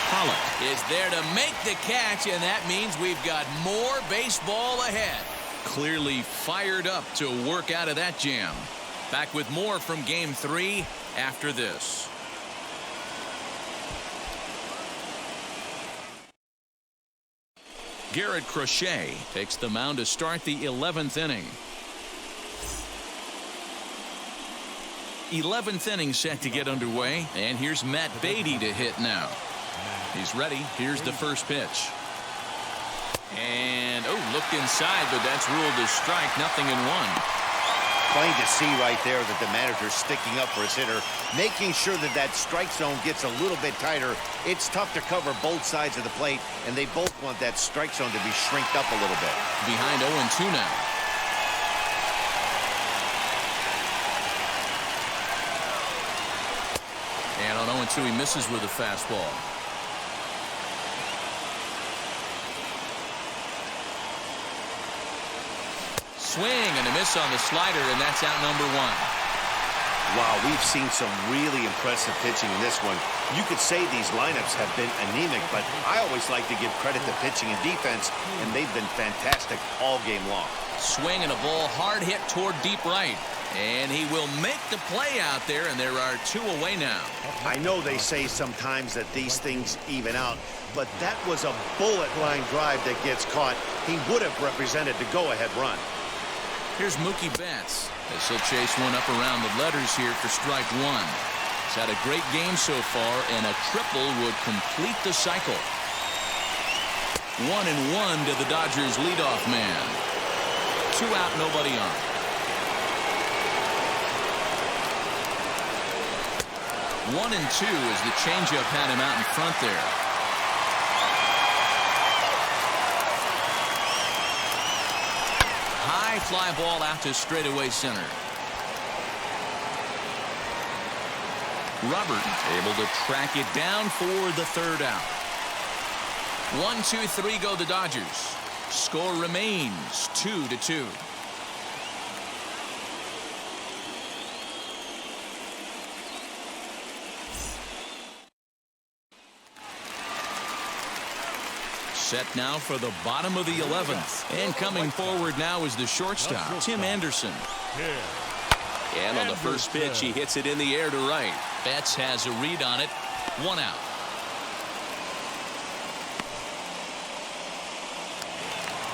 Pollock is there to make the catch, and that means we've got more baseball ahead. Clearly fired up to work out of that jam. Back with more from Game 3 after this. Garrett Crochet takes the mound to start the 11th inning. 11th inning set to get underway. And here's Matt Beatty to hit now. He's ready. Here's the first pitch. And, looked inside, but that's ruled a strike. Nothing in one. Plain to see right there that the manager's sticking up for his hitter, making sure that that strike zone gets a little bit tighter. It's tough to cover both sides of the plate, and they both want that strike zone to be shrinked up a little bit. Behind 0-2 now. And on 0-2, he misses with a fastball. Swing and a miss on the slider, and that's out number one. Wow, we've seen some really impressive pitching in this one. You could say these lineups have been anemic, but I always like to give credit to pitching and defense, and they've been fantastic all game long. Swing and a ball hard hit toward deep right. And he will make the play out there, and there are two away now. I know they say sometimes that these things even out, but that was a bullet line drive that gets caught. He would have represented the go-ahead run. Here's Mookie Betts as he'll chase one up around the letters here for strike one. He's had a great game so far, and a triple would complete the cycle. 1-1 to the Dodgers leadoff man. 2 out, nobody on. One and two as the changeup had him out in front there. High fly ball out to straightaway center. Robert able to track it down for the third out. 1-2-3 go the Dodgers. Score remains 2-2. Set now for the bottom of the 11th. And coming forward now is the shortstop, Tim Anderson. And on the first pitch, he hits it in the air to right. Betts has a read on it. 1 out.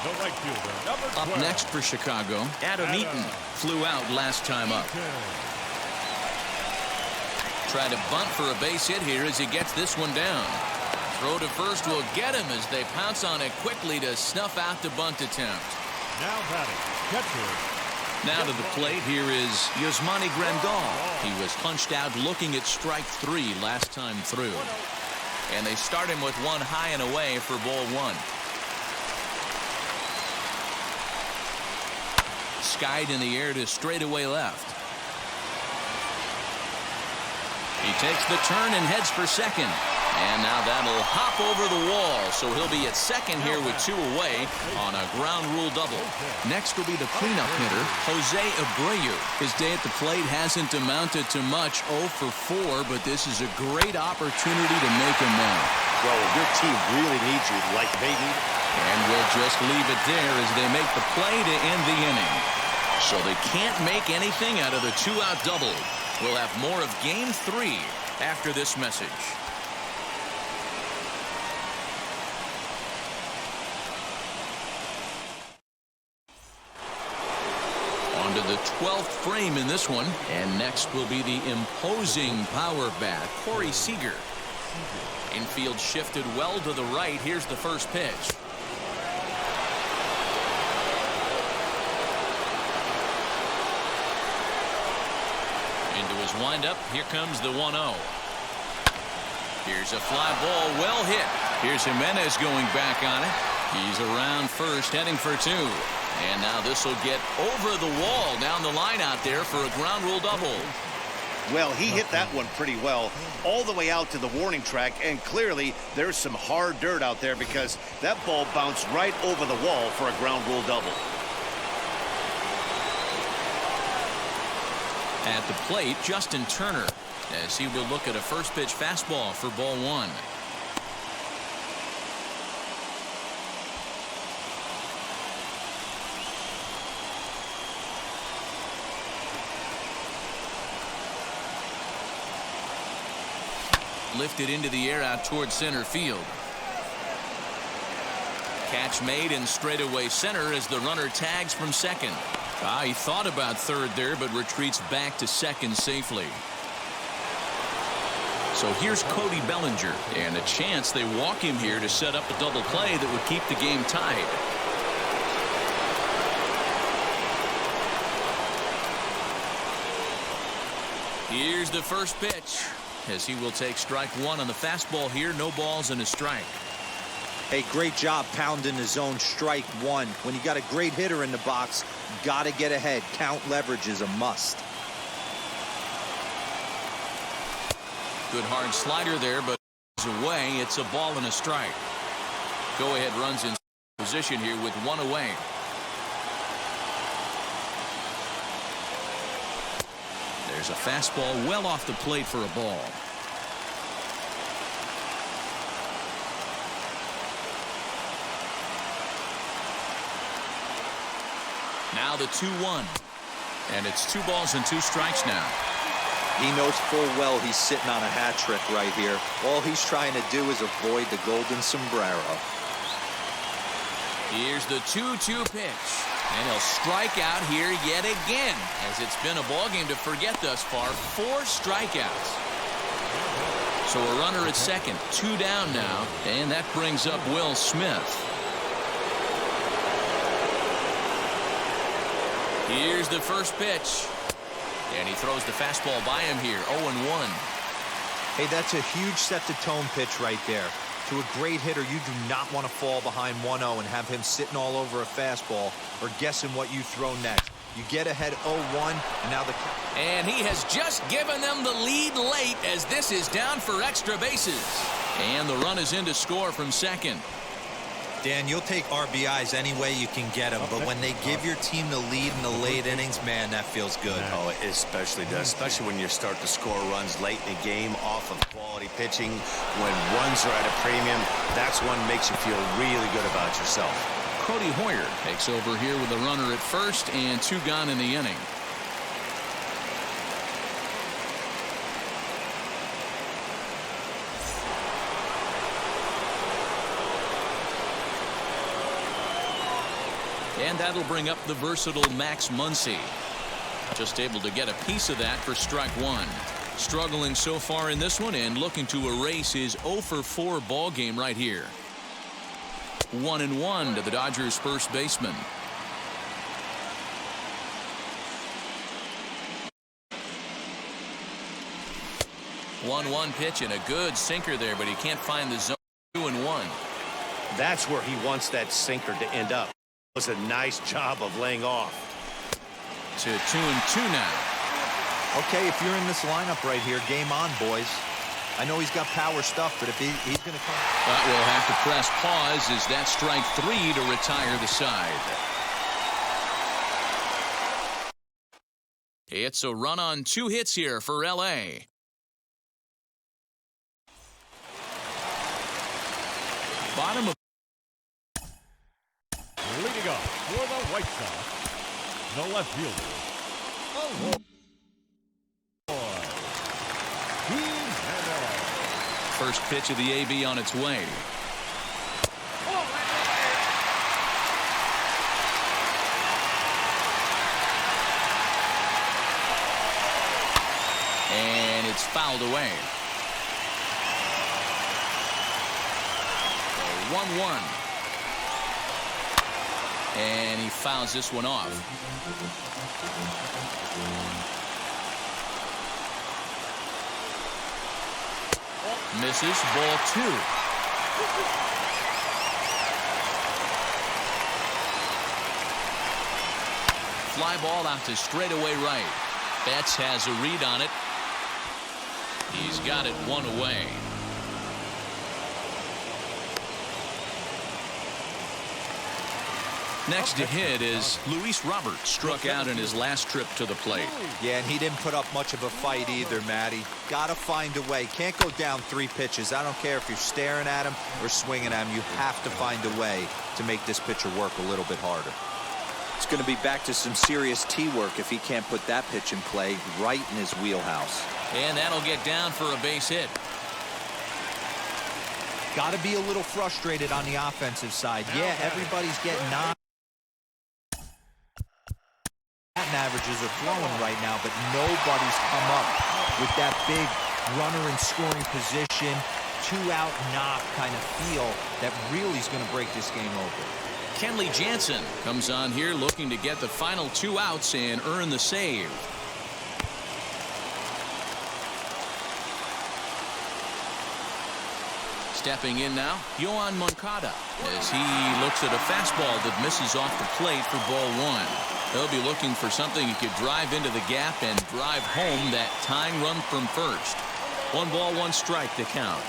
The right fielder, number 12. Up next for Chicago, Adam Eaton flew out last time up. Try to bunt for a base hit here as he gets this one down. Throw to first will get him as they pounce on it quickly to snuff out the bunt attempt. Now batting, catcher. Now to the plate, here is Yasmani Grandal. He was punched out looking at strike 3 last time through. And they start him with one high and away for ball 1. Skied in the air to straightaway left. He takes the turn and heads for second. And now that'll hop over the wall, so he'll be at second here with 2 away on a ground rule double. Next will be the cleanup hitter, Jose Abreu. His day at the plate hasn't amounted to much, 0 for 4, but this is a great opportunity to make him now. Well, your team really needs you like they need. And we'll just leave it there as they make the play to end the inning. So they can't make anything out of the 2-out double. We'll have more of Game 3 after this message. To the 12th frame in this one, and next will be the imposing power bat, Corey Seager. Infield shifted well to the right. Here's the first pitch. Into his windup. Here comes the 1-0. Here's a fly ball, well hit. Here's Jimenez going back on it. He's around first, heading for 2. And now this will get over the wall down the line out there for a ground rule double. Well, he hit that one pretty well all the way out to the warning track, and clearly there's some hard dirt out there because that ball bounced right over the wall for a ground rule double. At the plate, Justin Turner, as he will look at a first pitch fastball for ball 1. Lifted into the air out toward center field. Catch made in straightaway center as the runner tags from second. He thought about third there, but retreats back to second safely. So here's Cody Bellinger, and a chance they walk him here to set up a double play that would keep the game tied. Here's the first pitch, as he will take strike one on the fastball here. No balls and a strike. Hey, great job pounding the zone strike one. When you got a great hitter in the box, got to get ahead. Count leverage is a must. Good hard slider there, but away. It's a ball and a strike. Go ahead runs in position here with one away. There's a fastball well off the plate for a ball. Now the 2-1. And it's 2 balls and 2 strikes now. He knows full well he's sitting on a hat trick right here. All he's trying to do is avoid the golden sombrero. Here's the 2-2 pitch. And he'll strike out here yet again, as it's been a ballgame to forget thus far. 4 strikeouts. So a runner at second, 2 down now, and that brings up Will Smith. Here's the first pitch. And he throws the fastball by him here, 0-1. Hey, that's a huge set-the-tone pitch right there. To a great hitter, you do not want to fall behind 1-0 and have him sitting all over a fastball or guessing what you throw next. You get ahead 0-1, and now the... And he has just given them the lead late, as this is down for extra bases. And the run is in to score from second. Dan, you'll take RBIs any way you can get them, but when they give your team the lead in the late innings, man, that feels good. Oh, it especially does, especially when you start to score runs late in the game off of quality pitching. When runs are at a premium, that's one makes you feel really good about yourself. Cody Hoyer takes over here with a runner at first and 2 gone in the inning. And that'll bring up the versatile Max Muncy. Just able to get a piece of that for strike one. Struggling so far in this one and looking to erase his 0-for-4 ball game right here. 1-1 to the Dodgers first baseman. One pitch and a good sinker there, but he can't find the zone. 2-1. That's where he wants that sinker to end up. It was a nice job of laying off. To 2-2 now. Okay, if you're in this lineup right here, game on, boys. I know he's got power stuff, but if he's going to come... But we'll have to press pause as that strike 3 to retire the side. It's a run on 2 hits here for L.A. Bottom of... Leading up for the White Sox, the left fielder. First pitch of the AB on its way. And it's fouled away. 1-1. And he fouls this one off. Misses, ball 2. Fly ball out to straightaway right. Betts has a read on it. He's got it 1 away. Next to hit is Luis Roberts, struck out in his last trip to the plate. Yeah, and he didn't put up much of a fight either, Matty. Got to find a way. Can't go down 3 pitches. I don't care if you're staring at him or swinging at him. You have to find a way to make this pitcher work a little bit harder. It's going to be back to some serious tee work if he can't put that pitch in play right in his wheelhouse. And that'll get down for a base hit. Got to be a little frustrated on the offensive side. Yeah, everybody's getting 9. averages are flowing right now, but nobody's come up with that big runner in scoring position, two-out knock kind of feel that really is going to break this game open. Kenley Jansen comes on here looking to get the final 2 outs and earn the save. Stepping in now, Yohan Moncada, as he looks at a fastball that misses off the plate for ball 1. He'll be looking for something he could drive into the gap and drive home that tying run from first. 1 ball, 1 strike to count.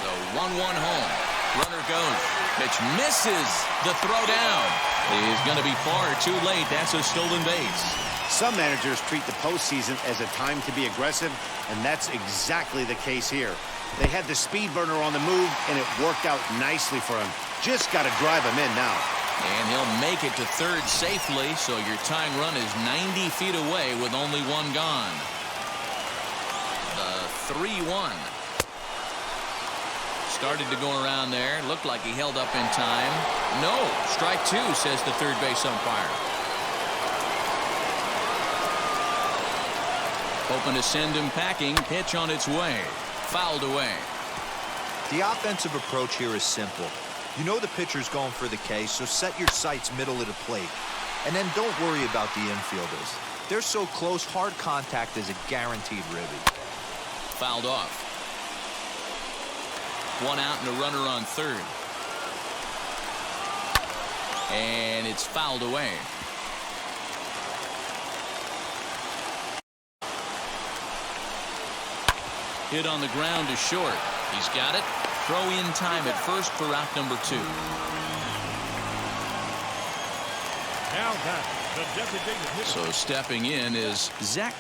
The 1-1 home. Runner goes. Pitch misses. The throw down is going to be far too late. That's a stolen base. Some managers treat the postseason as a time to be aggressive, and that's exactly the case here. They had the speed burner on the move, and it worked out nicely for him. Just got to drive him in now. And he'll make it to third safely, so your tying run is 90 feet away with only 1 gone. The 3-1. Started to go around there. Looked like he held up in time. No. Strike 2, says the third base umpire. Hoping to send him packing. Pitch on its way. Fouled away. The offensive approach here is simple. You know the pitcher's going for the K, so set your sights middle of the plate. And then don't worry about the infielders. They're so close, hard contact is a guaranteed ribby. Fouled off. 1 out and a runner on third. And it's fouled away. Hit on the ground to short. He's got it. Throw in time at first for out number 2. Now that the designated hitter. So stepping in is Zach.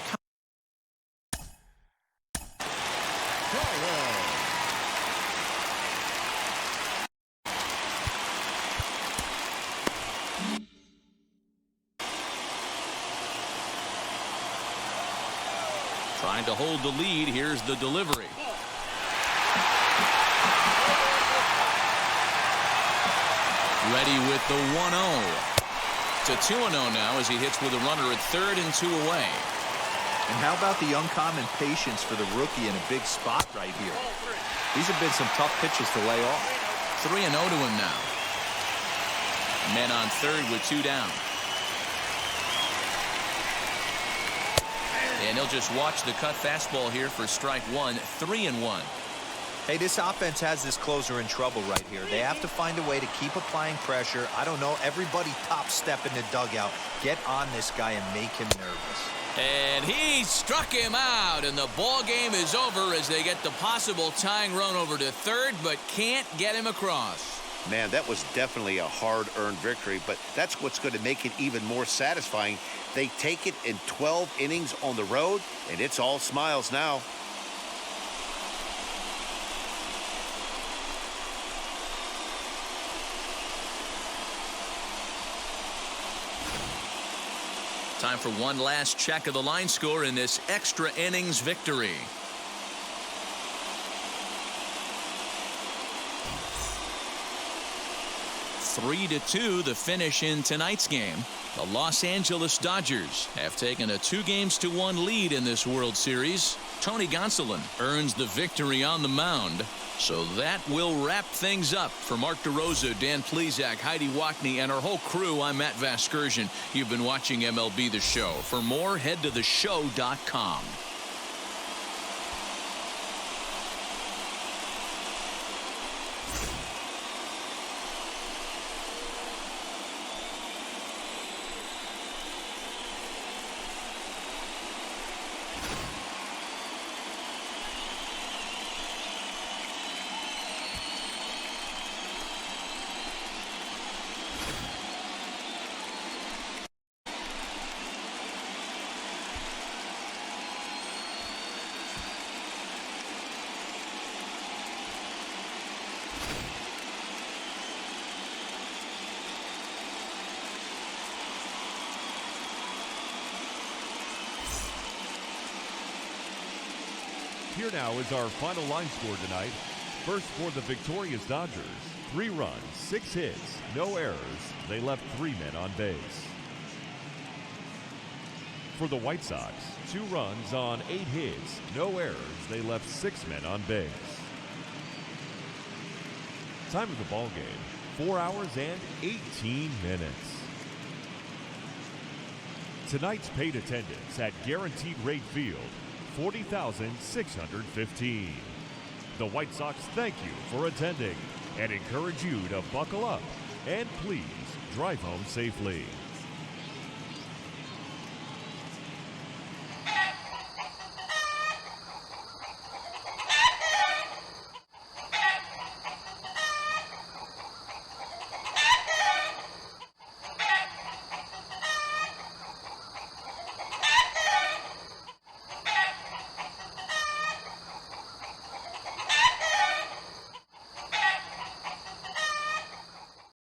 Trying to hold the lead. Here's the delivery. Ready with the 1-0. It's a 2-0 now as he hits with a runner at third and 2 away. And how about the uncommon patience for the rookie in a big spot right here? These have been some tough pitches to lay off. 3-0 to him now. Men on third with 2 down. And he'll just watch the cut fastball here for strike 1. 3-1. Hey, this offense has this closer in trouble right here. They have to find a way to keep applying pressure. I don't know, everybody top step in the dugout. Get on this guy and make him nervous. And he struck him out, and the ball game is over as they get the possible tying run over to third, but can't get him across. Man, that was definitely a hard-earned victory, but that's what's going to make it even more satisfying. They take it in 12 innings on the road, and it's all smiles now. Time for one last check of the line score in this extra innings victory. Three to 2 the finish in tonight's game. The Los Angeles Dodgers have taken a 2-1 lead in this World Series. Tony Gonsolin earns the victory on the mound. So that will wrap things up. For Mark DeRosa, Dan Plesac, Heidi Watney, and our whole crew, I'm Matt Vasgersian. You've been watching MLB The Show. For more, head to theshow.com. Here now is our final line score tonight. First for the victorious Dodgers, 3 runs, 6 hits, no errors. They left 3 men on base. For the White Sox, 2 runs on 8 hits, no errors. They left 6 men on base. Time of the ball game, 4 hours and 18 minutes. Tonight's paid attendance at Guaranteed Rate Field, 40,615. The White Sox thank you for attending and encourage you to buckle up and please drive home safely.